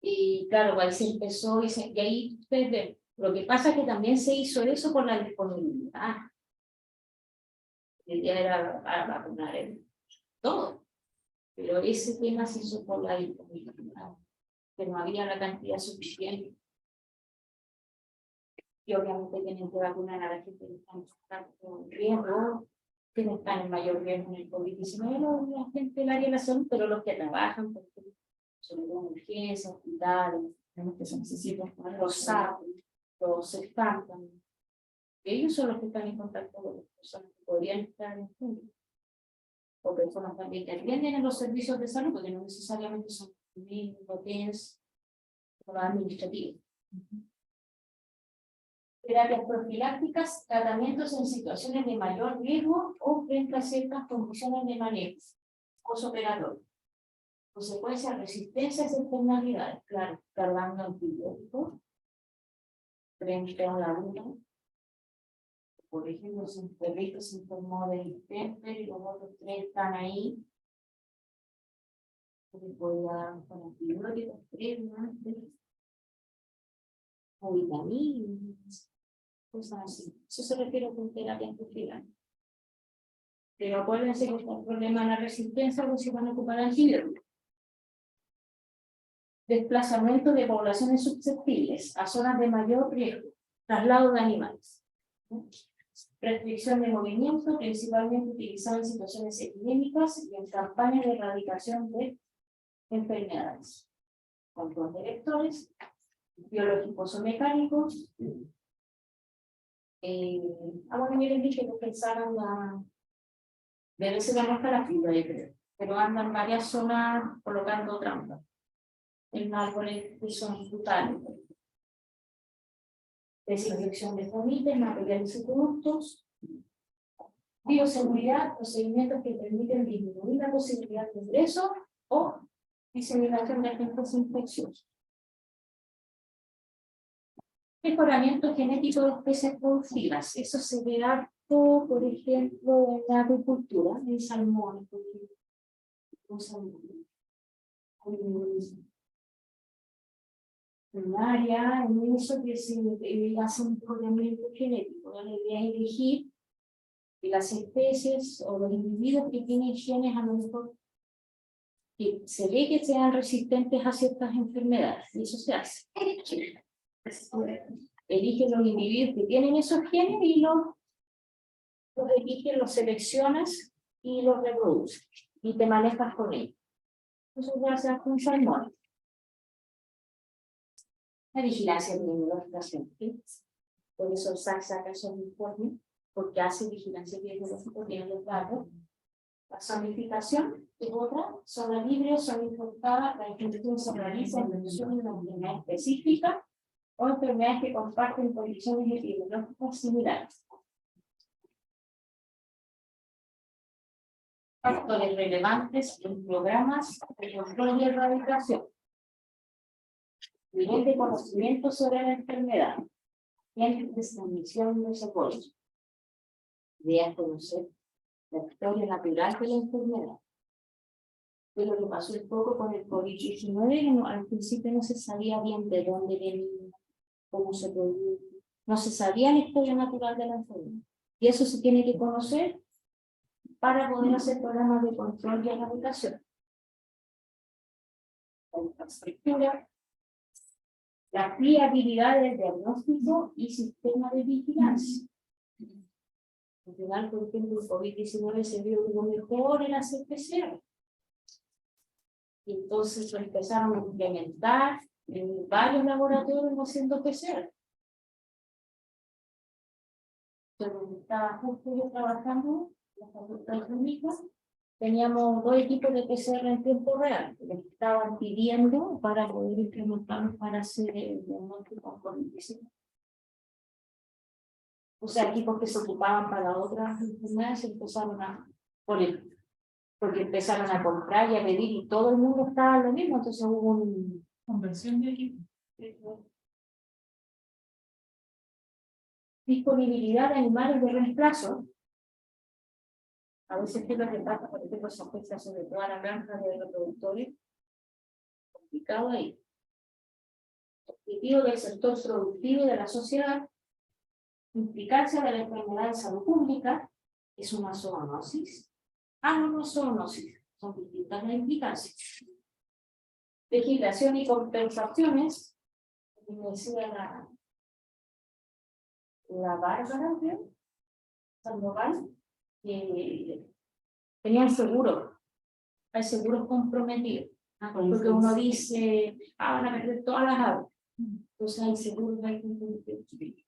Y claro, ahí se empezó y ahí ustedes ven, lo que pasa es que también se hizo eso por la disponibilidad. La idea era para vacunar todo, pero ese tema se hizo por la disponibilidad, que no había la cantidad suficiente. Y obviamente tienen que vacunar a la gente que está en riesgo, que no están en mayor riesgo en el COVID-19, no la gente del área de la salud, pero los que trabajan, porque sobre todo en urgencias, hospitales, que se necesitan, los SAP, los espantan. Ellos son los que están en contacto con las personas que podrían estar en público. O personas también que atienden en los servicios de salud, porque no necesariamente son médicos, o administrativos. Terapias profilácticas, tratamientos en situaciones de mayor riesgo o frente a ciertas condiciones de manejo postoperatorio. Consecuencias, resistencias y enfermedades, claro, cargando antibióticos, frente a la luna. Por ejemplo, si un perrito se enfermó de distemper y los otros 3 están ahí, se podría dar con antibióticos, 3 más, o vitaminas, cosas así. Eso se refiere con terapia antiviral. Pero acuérdense que está el problema de la resistencia, porque se van a ocupar antibióticos. Desplazamiento de poblaciones susceptibles a zonas de mayor riesgo, traslado de animales. Restricción de movimiento, principalmente utilizada en situaciones epidémicas y en campañas de erradicación de enfermedades. Control de vectores, biológicos o mecánicos. Bueno, miren, dije que pensaron debe ser la máscara fibra, yo creo, pero andan varias zonas colocando trampas en árboles que son frutales. Desinfección de fomites, materiales y productos. Bioseguridad, procedimientos que permiten disminuir la posibilidad de ingreso o diseminación de agentes infecciosos. Mejoramiento genético de especies productivas. Eso se ve harto, por ejemplo, en la agricultura, en salmones, por ejemplo. En área, en eso que se hace un mejoramiento genético. La idea es elegir las especies o los individuos que tienen genes a lo mejor que se ve que sean resistentes a ciertas enfermedades, y eso se hace. Eligen los individuos que tienen esos genes y los eligen, los seleccionas y los reproduces, y te manejas con ellos. Eso ya se hace con salmón. La vigilancia epidemiológica científica, por eso el SAC saca esos informes, porque hace vigilancia epidemiológica, tiene los datos. La zonificación es otra, zona libre, zona importada, la institución se realiza en función de una enfermedad específica o enfermedades que comparten condiciones epidemiológicas similares. Factores relevantes en programas de control y erradicación. Nivel de conocimiento sobre la enfermedad. Tiempo de transmisión de socorro. Idea de conocer la historia natural de la enfermedad. De lo que pasó un poco con el COVID-19, al principio no se sabía bien de dónde venía, cómo se produjo, no se sabía la historia natural de la enfermedad. Y eso se tiene que conocer para poder hacer programas de control y erradicación. La infraestructura, la fiabilidad del diagnóstico y sistema de vigilancia. Al final, por ejemplo, el COVID-19 se vio algo mejor en hacer PCR. Y entonces lo empezaron a implementar en varios laboratorios haciendo PCR. Entonces, estaba justo yo trabajando en la facultad de clínica, teníamos 2 equipos de PCR en tiempo real, que estaban pidiendo para poder implementarlos para hacer el diagnóstico con COVID-19. O sea, equipos que se ocupaban para otras enfermedades se empezaron a poner, porque empezaron a comprar y a pedir y todo el mundo estaba lo mismo, entonces hubo un... Conversión de equipo. Disponibilidad de animales de reemplazo. A veces es lo que pasa, por ejemplo, se afecta sobre toda la granja de reproductores. Complicado ahí. Objetivo del sector productivo y de la sociedad. Implicancia de la enfermedad de salud pública. Es una zoonosis. No es zoonosis. Son distintas las implicancias. Legislación y compensaciones. Como decía la Bárbara, creo, Sandoval, que tenían seguro, hay seguros comprometidos, porque uno dice, van a perder todas las aves, entonces hay seguros que hay comprometidos.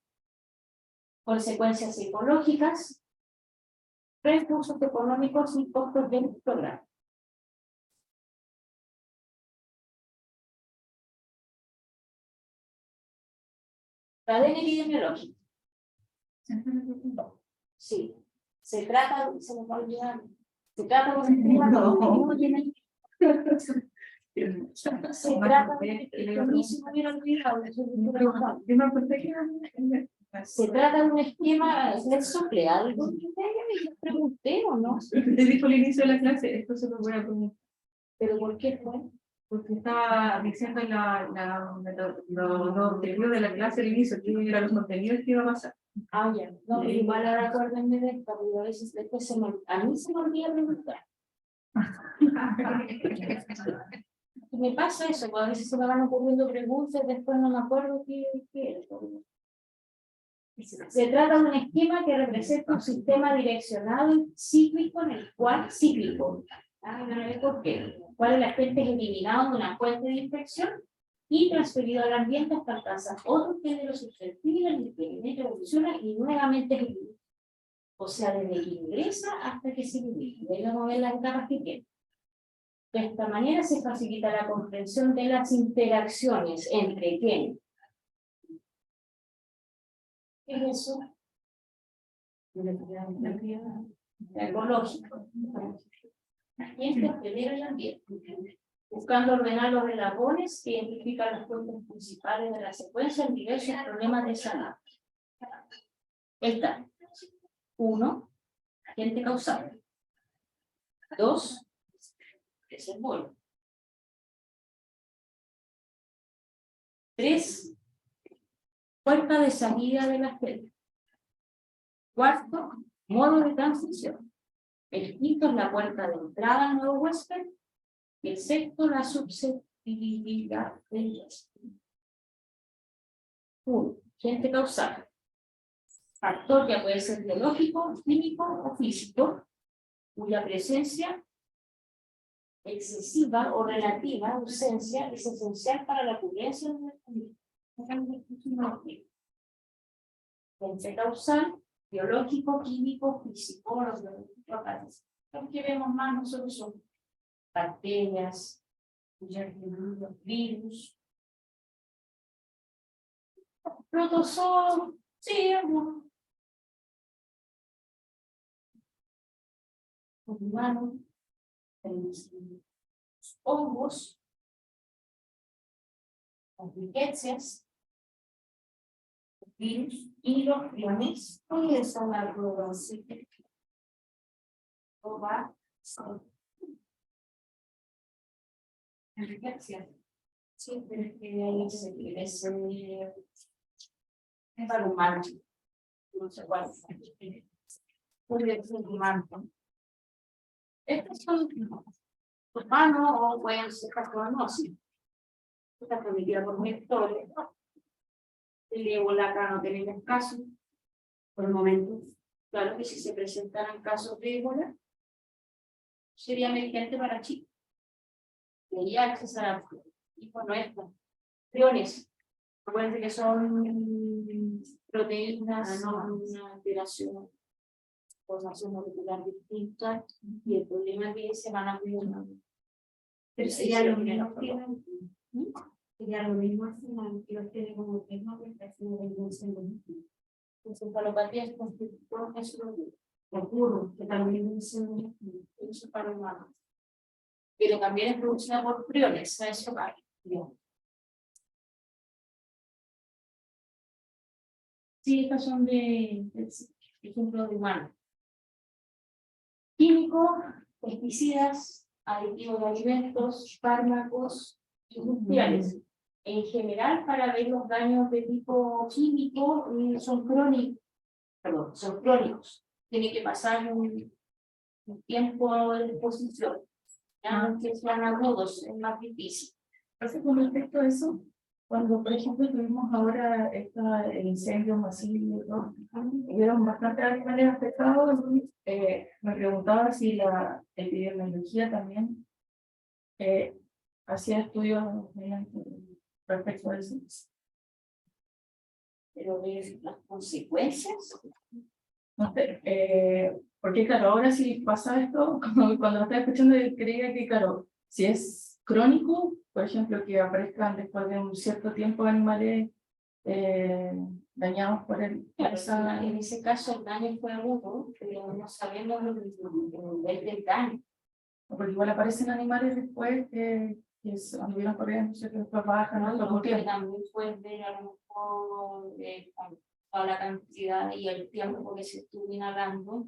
Consecuencias psicológicas, recursos económicos y costos del programa. Cadena epidemiológica. Sí, se trata, se me va a olvidar, se trata de un esquema, se trata de un se trata de un esquema desempleado. Yo pregunté o no, Te dijo al inicio de la clase, esto se lo voy a preguntar. pero ¿por qué fue? Porque estaba diciendo los objetivos de la clase al inicio, que eran los contenidos que iba a pasar. Ya. No, pero igual ahora acuérdenme de esta, porque a veces después a mí se me olvida preguntar. Me pasa eso, porque a veces se me van ocurriendo preguntas y después no me acuerdo qué era. Se trata de un esquema que representa un sistema direccionado y cíclico en el cual, ¿por qué? ¿Cuál el agente es eliminado de una fuente de infección y transferido al ambiente hasta alcanzar otro género susceptible, el experimento evoluciona y nuevamente es eliminado? O sea, desde que ingresa hasta que se elimina. Ahí vamos a ver las etapas que tiene. De esta manera se facilita la comprensión de las interacciones entre quién. ¿Qué es eso? Ecológico. Agentes primero el ambiente. Buscando ordenar los relabones que identifican las fuentes principales de la secuencia en diversos problemas de salud. Está. 1. Agente causal. 2. Reservorio. 3. Puerta de salida de la celda. 4. Modo de transición. El 5 es la puerta de entrada al nuevo huésped. Y el 6, la susceptibilidad del huésped. 1. Agente causal. Factor que puede ser biológico, químico o físico, cuya presencia excesiva o relativa ausencia es esencial para la ocurrencia de la agente causal, biológico, químico, físico, los locales. Los que vemos más nosotros son bacterias, virus, protozoos, sí, algunos. Humanos, hongos, las riquezas, virus y los iones. ¿Cuál es la prueba? Va riquezas. Sí, pero es que ahí se quiere ser es algo humano. No sé cuál es. Puede ser humano. Estos son humanos o pueden ser zoonosis. Está permitida por vectores. El ébola acá no tenemos casos por el momento. Claro que si se presentaran casos de ébola, sería emergente para Chile. Debería accesar a y bueno, esto. Priones. Recuerden que son proteínas, no una alteración formación molecular distinta y el problema que se van a cuidar. Pero sería lo mismo que sería lo mismo al final, que los tiene como mismo que está haciendo la intención de mismo. Encefalopatía es constitución, es Ocurre, que también dice lo mismo. eso para humanos. Pero también es producida por priones, a eso vale. Sí, estas son de ejemplo de humanos. Químicos, pesticidas, aditivos de alimentos, fármacos industriales. En general, para ver los daños de tipo químico, son crónicos. Perdón, son crónicos. Tiene que pasar un tiempo de exposición. Ya no que sean agudos, es más difícil. Entonces, con respecto a eso, cuando, por ejemplo, tuvimos ahora el incendio masivo, ¿no? Hubieron bastantes animales afectados, me preguntaba si la epidemiología también hacía estudios respecto a eso. Pero de las consecuencias, No sé, porque claro, ahora si pasa esto, cuando lo estaba escuchando, creía que, claro, si es crónico, por ejemplo, que aparezcan después de un cierto tiempo animales dañados por en ese caso el daño fue agudo, pero no sabemos el nivel del daño. porque igual aparecen animales después que anduvieron corriendo, que después bajan, ¿No? ¿no? Por un Porque tiempo. también puedes ver a lo mejor toda la cantidad y el tiempo que se estuvo inhalando,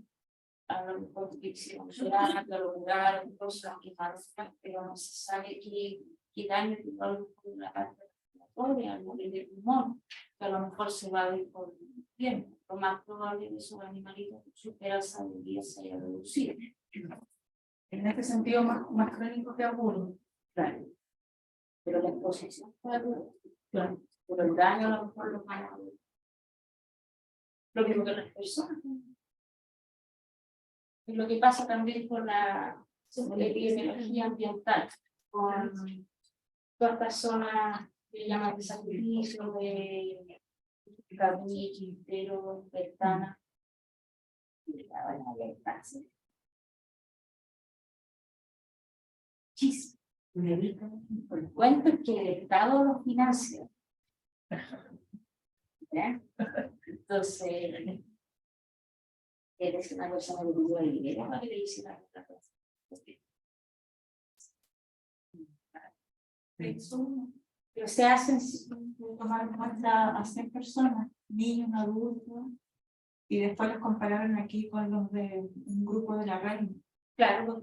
a lo mejor que hicieron llorar, que lo lograron, cosas que parecen, pero no se sabe qué daño tuvo la parte respiratoria, al nivel del pulmón, que a lo mejor se va a ver por el tiempo. Lo más probable es que esos animalitos su grasa de día se haya reducido. En este sentido, más crónico que agudo. Claro. Pero la exposición fue aguda. Claro. Pero el daño a lo mejor lo van a ver. Lo mismo que las personas. Y lo que pasa también con la epidemiología ambiental, con todas estas zonas que llaman de sacrificio, de Cabuí, Quintero, Ventana, y la van a ver cáncer. Chis, el cuento es que el Estado lo financia. ¿Ya? Entonces, eres una persona que tuvo el dinero para que le hiciera otra cosa. Pero se hacen tomar muestra a 100 personas, niños, adultos, Y después los compararon aquí con los de un grupo de la reina. claro,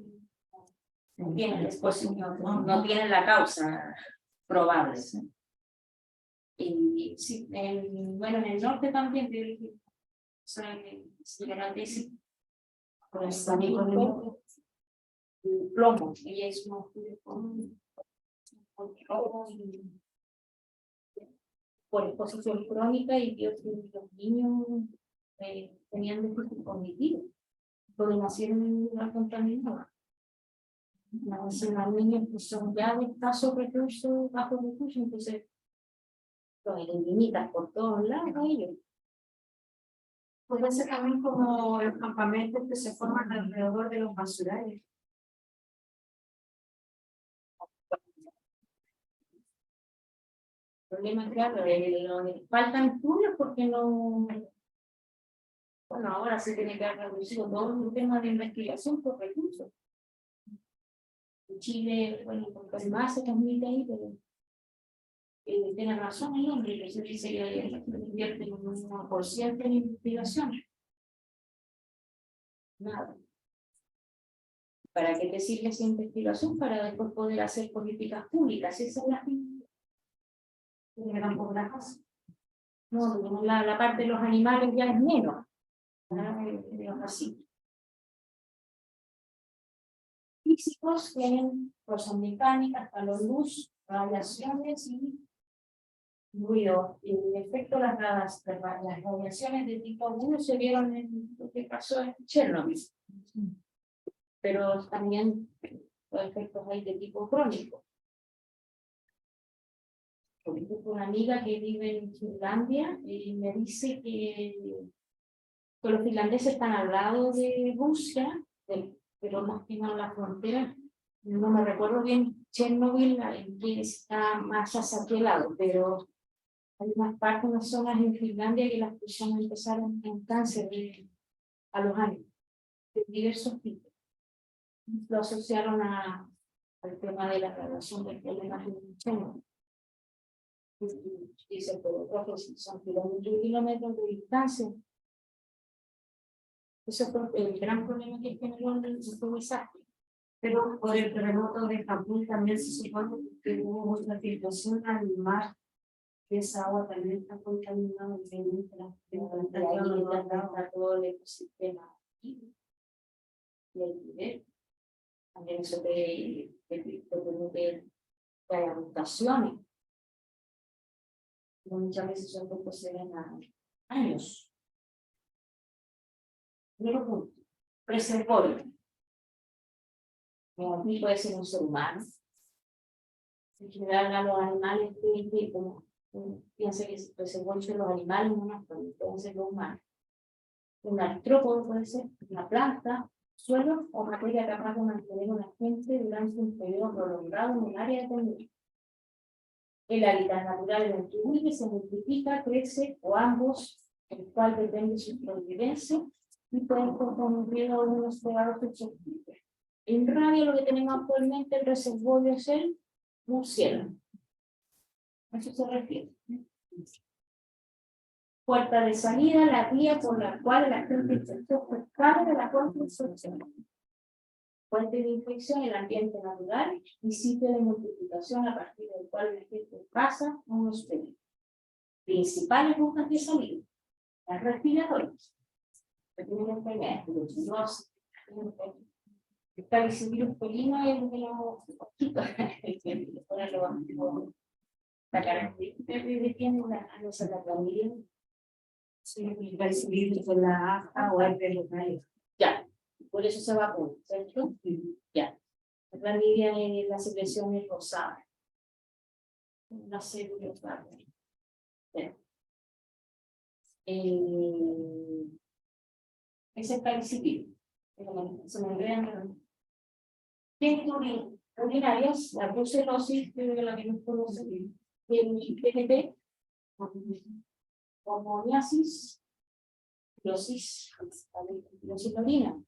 no tienen exposición, no tienen la causa probable. Y sí, bueno, en el norte también, la tesis con el sánico de plomo, ella es una mujer con plomo por exposición crónica y vio que los niños tenían déficit cognitivo, porque nacieron en un lugar contaminado. Los niños que son ya de escasos recursos, bajos recursos, entonces los limitas por todos lados a ellos. Puede ser también como los campamentos que se forman alrededor de los basurales. El problema, claro, faltan estudios porque no. Bueno, ahora se tiene que haber reducido todo un tema de investigación por recursos. En Chile, bueno, porque más se transmite ahí, pero tiene razón el hombre, que se dice que invierte en un 1% en investigación. Nada. ¿Para qué te sirve esa investigación? Para después poder hacer políticas públicas. Esa es la que tampoco la hace. No, la parte de los animales ya es menos. Así. Físicos tienen cosas mecánicas, calor, luz, radiaciones y ruido. En efecto, las radiaciones de tipo 1 se vieron en lo que pasó en Chernobyl. Pero también los efectos hay de tipo crónico. Por ejemplo, una amiga que vive en Finlandia me dice que que los finlandeses están al lado de Rusia, pero más que nada en la frontera. No me recuerdo bien Chernobyl, en que está más hacia aquel lado, pero hay unas partes, unas zonas en Finlandia que las personas empezaron con cáncer a los años, de diversos tipos. Lo asociaron al tema de la radiación del problema de Chernobyl. Dice, pero son kilómetros de distancia. Ese fue el gran problema que generó el desastre. Pero por el terremoto de Japón también se supone que hubo mucha filtración al mar, que esa agua también está contaminada. Y ahí está todo el ecosistema. Y hay que ver, también eso te permite que haya mutaciones. Muchas veces son que se ven a años. Primero punto, preservólogo. Aquí puede ser un ser humano. En general, a los animales, como piensa que se preservó los animales, no pueden ser los humanos. Un artrópodo puede ser una planta, suelo o materia capaz de mantener un agente durante un periodo prolongado en un área determinada. El hábitat natural del que se multiplica, crece o ambos, el cual depende su sobrevivencia y pueden confundir a unos pegados susceptibles. En radio lo que tenemos actualmente el reservorio es el murciélago. A eso se refiere. Puerta de salida, la vía por la cual la gente intentó escapar de la construcción. Fuente de infección, el ambiente natural y sitio de multiplicación a partir del cual la gente pasa a un hospital. Principales rutas de salida, las respiratorias. El calicivirus felino es el de los mosquitos. La característica que tiene a los familia. Sí, el calicivirus de la AFA o el de los rayos. Ya, por eso se vacuna, ¿cierto? Ya. La clamidia es la secreción es rosada. Una célula rosada. Ese es calicivirus. Se me enredan. Urinarias, la brucelosis, que es la que nos conoce, el PGT, amoniasis, losis de orina.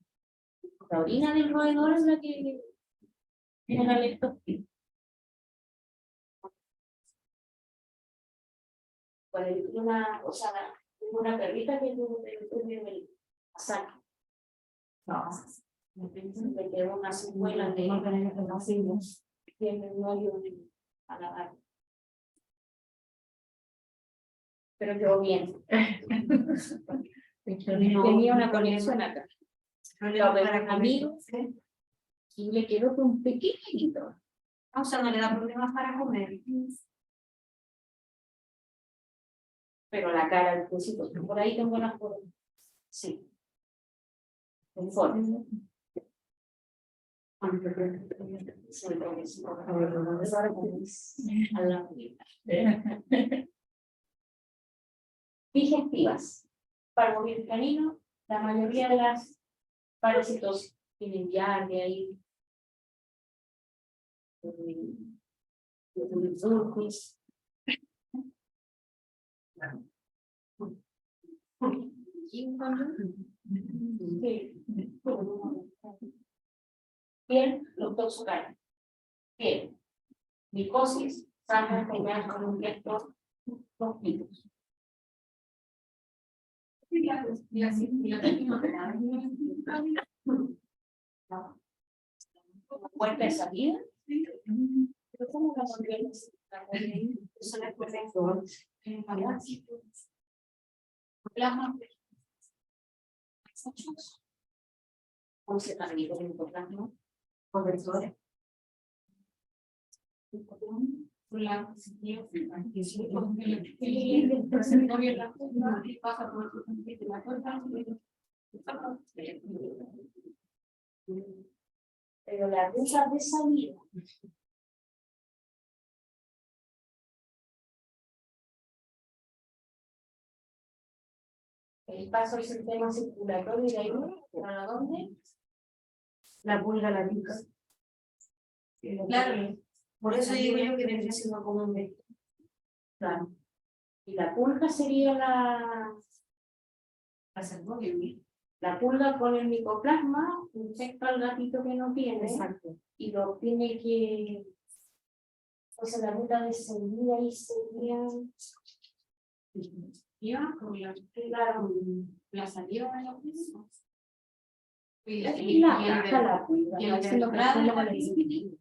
La orina del roedor es la que tiene la leptospira. Una perrita que tuvo el saco. No. Me quedó una secuela de nacimos tiene un hoyo a la barra. Pero quedó bien. Tenía una conexión acá. Pero un amigo y le quedó con un pequeñito. O sea, no le da problemas para comer. Pero la cara del cosito, por ahí tengo las fotos. Sí. Conforme. Digestivas. Parvovirus canino, la mayoría de las parásitos tienen diarrea y Piel, los toxocales. Piel, micosis, sangre enfermedad con un vector, mosquitos. Puerta de salida. Pero ¿cómo la volvemos? Eso no es correcto. Plasma. ¿Cómo se transmite el plasma? Cobertores. Pero la ruta de salida el paso al sistema circulatorio y de ahí ¿para dónde? La pulga, la pica. Claro, por eso digo yo que vendría siendo como un vector. Claro. Y la pulga sería la pulga con el micoplasma, infecta al gatito que no tiene. Exacto. Y lo tiene que, o sea, la ruta de salida y sería, claro, La salida de los mismos. y la pulga, y no el es de lo que entrada fue de lo la que piel. dice.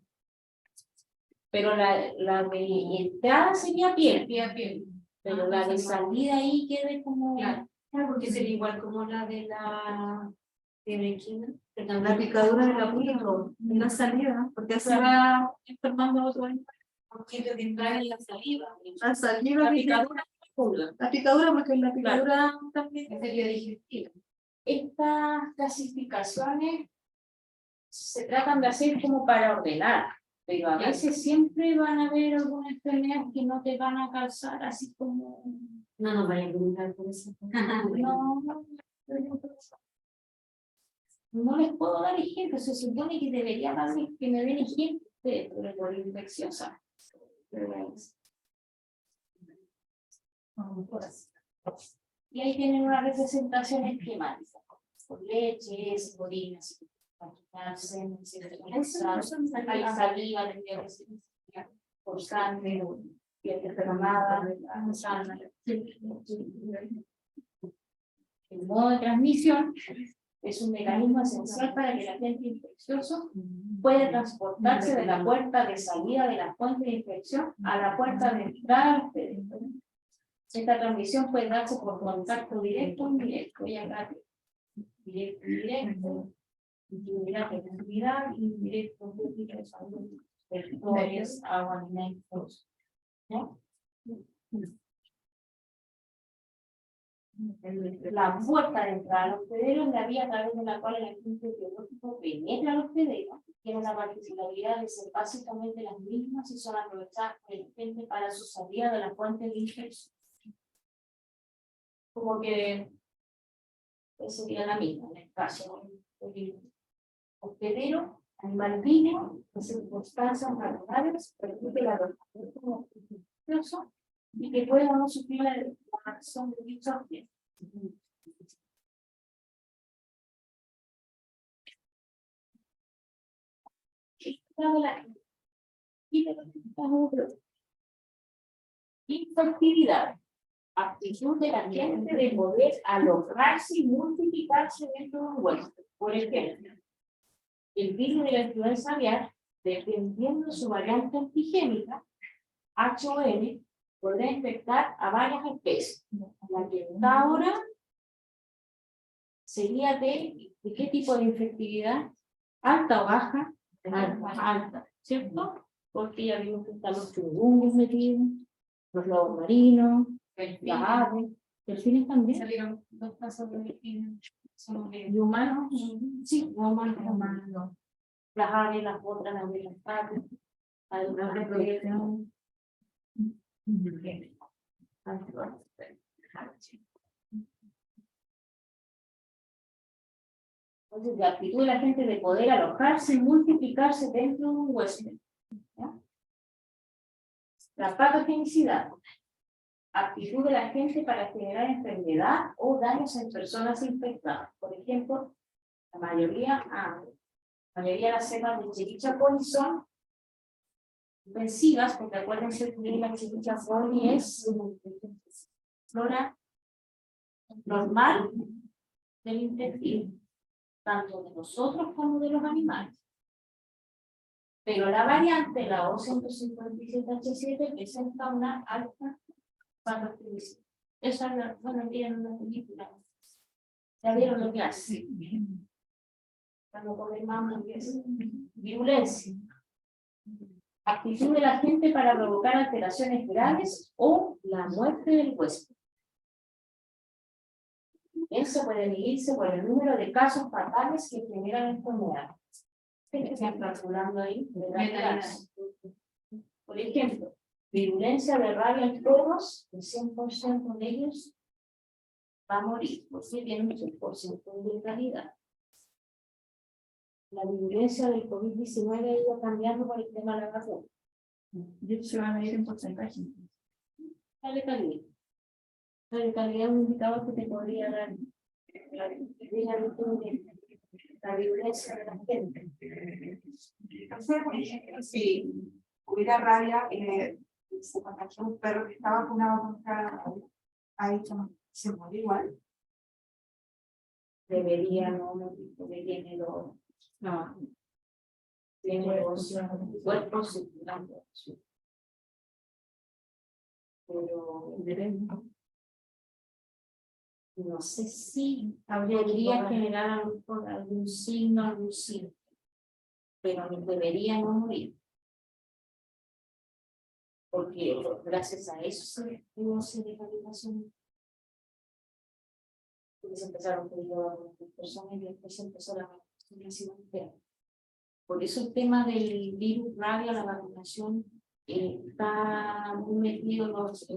Pero la de entrada sería piel, Piel. pero la de salida ahí quede como, Claro, porque sería igual como la de la equina. La picadura de la pulga, no, la salida, porque así va enfermando a otro animal. Porque lo que entra en la saliva. La saliva, la picadura de la pulga. la picadura, porque en la picadura también. Es sería digestivo. Estas clasificaciones se tratan de hacer como para ordenar, pero a veces siempre van a haber algunas enfermedades que no te van a calzar así como, No nos vayan a preguntar por eso. no les puedo dar ejemplos, se supone que debería darles que me den ejemplos de por infecciosa. Y ahí tienen una representación esquemática, por leches, orinas, hay saliva, por sangre, piel derramada, sangre. El modo de transmisión es un mecanismo esencial para que el agente infeccioso pueda transportarse de la puerta de salida de la fuente de infección a la puerta de entrada. Esta transmisión puede darse por contacto directo o indirecto. Y acá, directo, intimidad, actividad, indirecto, vectores, agua, alimentos. ¿No? La puerta de entrada al hospedero es la vía a través de la cual el agente biológico penetra al hospedero. Tiene la particularidad de ser básicamente las mismas y son aprovechadas por el agente para su salida de la fuente de infección. Como que eso sería la misma en el caso del hospedero, animal vivo, en circunstancias naturales, permite la adopción y que pueda no sufrir la acción de dicho objeto. Infertilidad. Actitud de la gente de poder alojarse y multiplicarse dentro de un huésped. Por ejemplo, el virus de la influenza aviar, dependiendo de su variante antigénica, H o N, podrá infectar a varias especies. La que está ahora sería de qué tipo de infectividad, alta o baja, alta, ¿cierto? Porque ya vimos que están los churrungos metidos, los lobos marinos, las aves, delfines también. Salieron 2 casos de delfines. Y humanos, sí, humanos. Las aves, las otras, las de las aves, la reproducción. Entonces, la actitud de la gente de poder alojarse y multiplicarse dentro de un huésped. ¿Ya? La patogenicidad. Actitud de la gente para generar enfermedad o daños en personas infectadas. Por ejemplo, la mayoría de las cepas de Escherichia coli son ofensivas, porque acuérdense que la Escherichia coli es flora normal del intestino, tanto de nosotros como de los animales. Pero la variante, la O157H7, presenta una alta patogenicidad. Esa es la vieron en la película. ¿Ya vieron lo que hace? Cuando podemos virulencia. Actitud de la gente para provocar alteraciones graves o la muerte del huésped. Eso puede medirse por el número de casos fatales que generan enfermedad. Están calculando ahí. Por ejemplo, virulencia de rabia en perros, el 100% de ellos va a morir, porque tiene un 100% de letalidad. La virulencia del COVID-19 ha ido cambiando por el tema de la vacuna. Y eso se va a medir en porcentaje. La letalidad. La letalidad es un indicador que te podría dar la virulencia de la gente. Entonces, por ejemplo, si hubiera rabia, se contagió un perro que estaba vacunado contra la rabia, ahí se muere igual. Debería no morir, porque tiene los cuerpos circulando. Pero no sé si podría generar algún signo, algún síntoma, pero debería no morir. Porque gracias a eso se pudo hacer rehabilitación. Porque se empezaron con las personas y después se empezó la vacunación. Por eso el tema del virus rabia, la vacunación, está muy metido en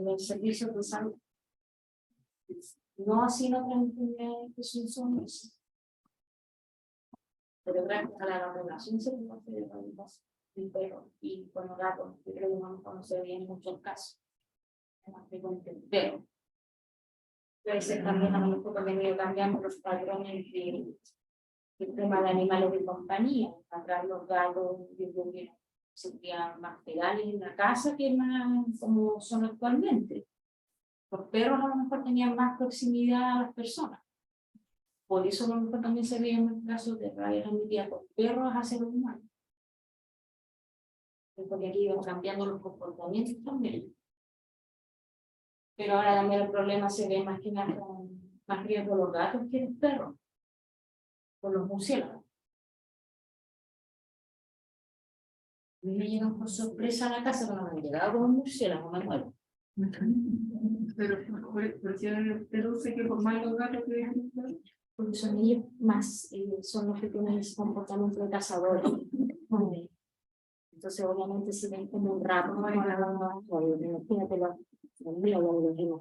los servicios de salud. No así en otras enfermedades que son zonas. Pero gracias a la vacunación se puede hacer rehabilitación. Y con los gatos, yo creo que no nos conoce bien en muchos casos. Pero puede ser también a lo mejor también ido cambiando los patrones del tema de animales de compañía. Atrás los gatos, yo creo que serían más legales en la casa que más como son actualmente. Los perros a lo mejor tenían más proximidad a las personas. Por eso a lo mejor también se veían en casos de rabia transmitida por perros a seres humanos. Porque aquí iban cambiando los comportamientos también. Pero ahora también el problema se ve más que nada con más riesgo los gatos que los perros, por los murciélagos. A mí me llegan por sorpresa a la casa cuando me han llegado con un murciélago, me muero. Pero ¿por qué deduce que por más los gatos que dejan los perros? Porque son ellos más, son los que tienen ese comportamiento de cazadores. Entonces, obviamente, si ven como un rato, imagínate los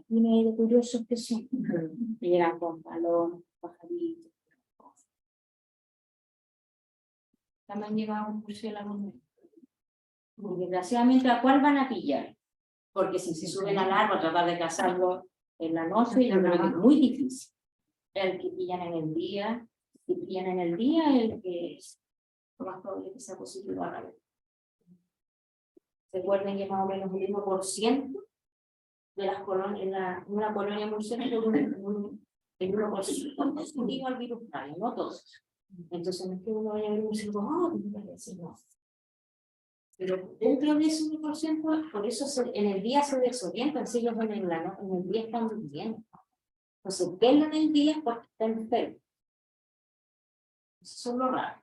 de curiosos que son. Llegan con palomas, pajaritos. También llegaba un murciélago. Desgraciadamente, ¿a cuál van a pillar? Porque si se suben al árbol a tratar de cazarlo en la noche, yo creo que es muy difícil. El que pillan en el día, si pillan en el día, el que es lo más probable que sea positivo a la vez. Recuerden que más o menos el 1% de las colonias, una colonia murciélaga, el 1% positivo al virus rabia, no todos. Entonces no es que uno vaya a ver un murciélago, no. Pero dentro de ese 1%, por eso en el día se desorientan, si ellos en el día están durmiendo. Entonces, verlo en el día es porque está enfermo. Eso es lo raro.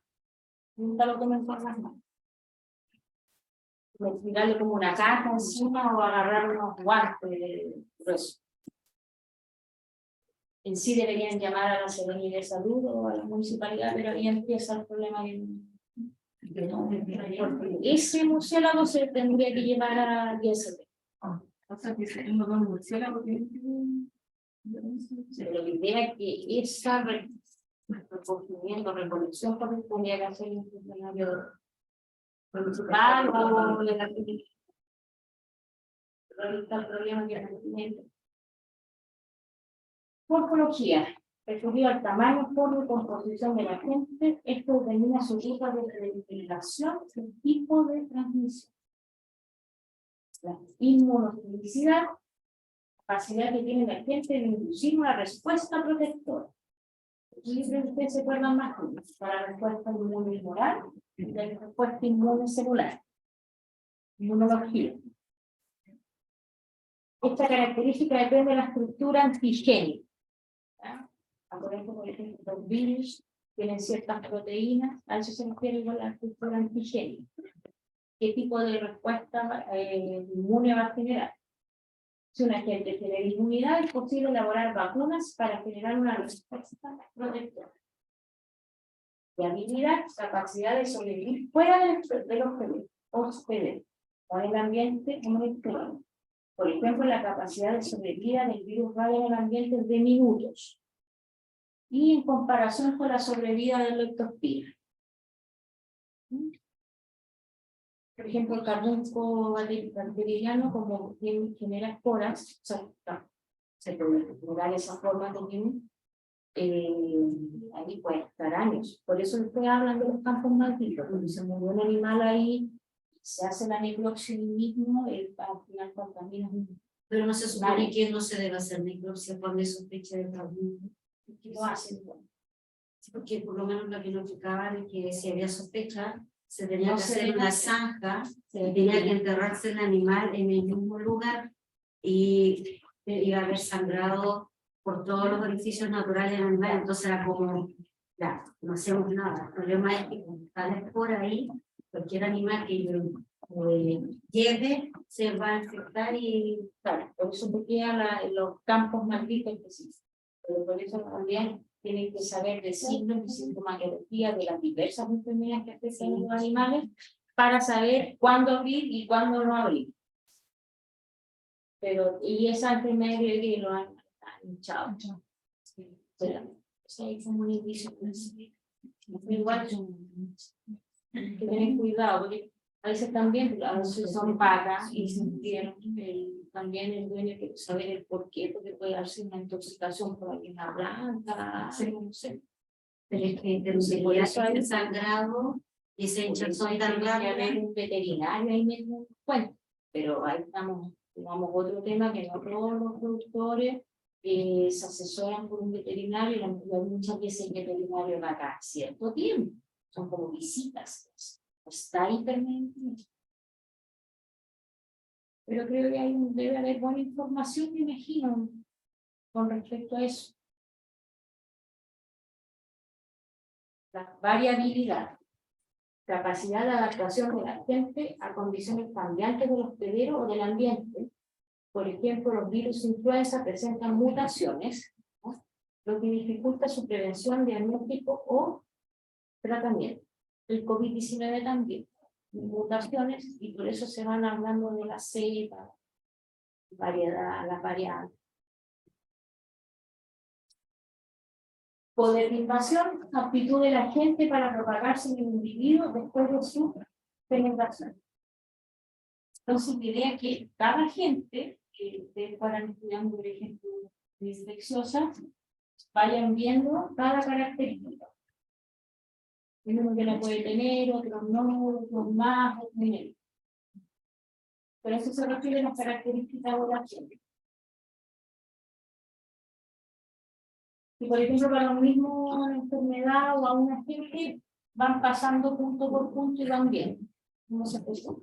Nunca lo tomen por las manos. Tirarle como una caja encima o agarrar unos guantes gruesos. En sí deberían llamar a la Secretaría de Salud o a la municipalidad, pero ahí empieza el problema. Ese murciélago se tendría que llevar a ISP. O sea, que si tengo dos murciélagos, Pero la idea es que esa recogimiento, recolección correspondería que hacer un funcionario municipal o de la comunidad. Pero ahorita el problema que es morfología. Referido al tamaño, forma y composición de la gente, esto determina su tipo de identificación, su tipo de transmisión. La inmunogenicidad, capacidad que tiene la gente de inducir una respuesta protectora. Y ustedes se acuerdan más para la respuesta inmunomoral y la respuesta inmunocelular. Inmunología. Esta característica depende de la estructura antigénica. Por ejemplo, los virus tienen ciertas proteínas, a eso se refiere con la estructura antigénica. ¿Qué tipo de respuesta inmune va a generar? Si un agente genera inmunidad, es posible elaborar vacunas para generar una respuesta protectora. Viabilidad, capacidad de sobrevivir fuera del hospedero, o en el ambiente o en el exterior. Por ejemplo, la capacidad de sobrevida del virus rabia en el ambiente es de minutos. Y en comparación con la sobrevida del leptospira. Por ejemplo, el carbunco bacteriano, como genera esporas, o sea, se puede generar esa forma también, ahí puede estar años. Por eso ustedes hablan de los campos malditos, cuando se murió un animal ahí, se hace la necropsia en el mismo, al final contamina. Pero no se supone que no se debe hacer necropsia cuando hay sospecha de carbunco. ¿Qué lo hacen? Sí, porque por lo menos lo que nos explicaba de que si había sospecha, se tenía No que se hacer debe una hacer. zanja, tenía que enterrarse el animal en el mismo lugar y iba a haber sangrado por todos los orificios naturales del animal, entonces era como, ya, no hacemos nada. El problema es que cuando sales por ahí, cualquier animal que lleve se va a infectar y Claro, por eso te quedan los campos malditos específicos. Pero por eso también tienen que saber de signos y sintomatología de las diversas enfermedades que afectan a los animales para saber cuándo abrir y cuándo no abrir. Pero, y esa enfermedad que lo han hinchado. Sí, ahí fue un indicio. Igual, hay que tener cuidado, porque a veces también, a veces son vacas y sintieron también el dueño quiere saber el por qué, porque puede darse una intoxicación por alguna planta, no sé. pero es que por eso hay sangrado y esa hinchazón tan que rápida. haber un veterinario ahí mismo, bueno, pero ahí estamos, digamos, otro tema que no todos los productores se asesoran por un veterinario y muchas veces el veterinario va cada cierto tiempo, son como visitas, no está ahí permanentemente. Pero creo que debe haber buena información, me imagino, con respecto a eso. La variabilidad, capacidad de adaptación de la gente a condiciones cambiantes del hospedero o del ambiente. Por ejemplo, los virus influenza presentan mutaciones, ¿no?, lo que dificulta su prevención, diagnóstico o tratamiento. El COVID-19 también, mutaciones, y por eso se van hablando de la cepa, variedad, las variantes. Poder de invasión, aptitud de la gente para propagarse en el individuo después de su penetración. Entonces, la idea es que cada gente que ustedes fueran estudiando, por ejemplo, infecciosa, vayan viendo cada característica. Uno que la puede tener, otros no, otros más, otros menos. Por eso se refiere a las características de la gente. Y por ejemplo, para lo mismo una enfermedad o a una gente, van pasando punto por punto y van viendo cómo se presenta.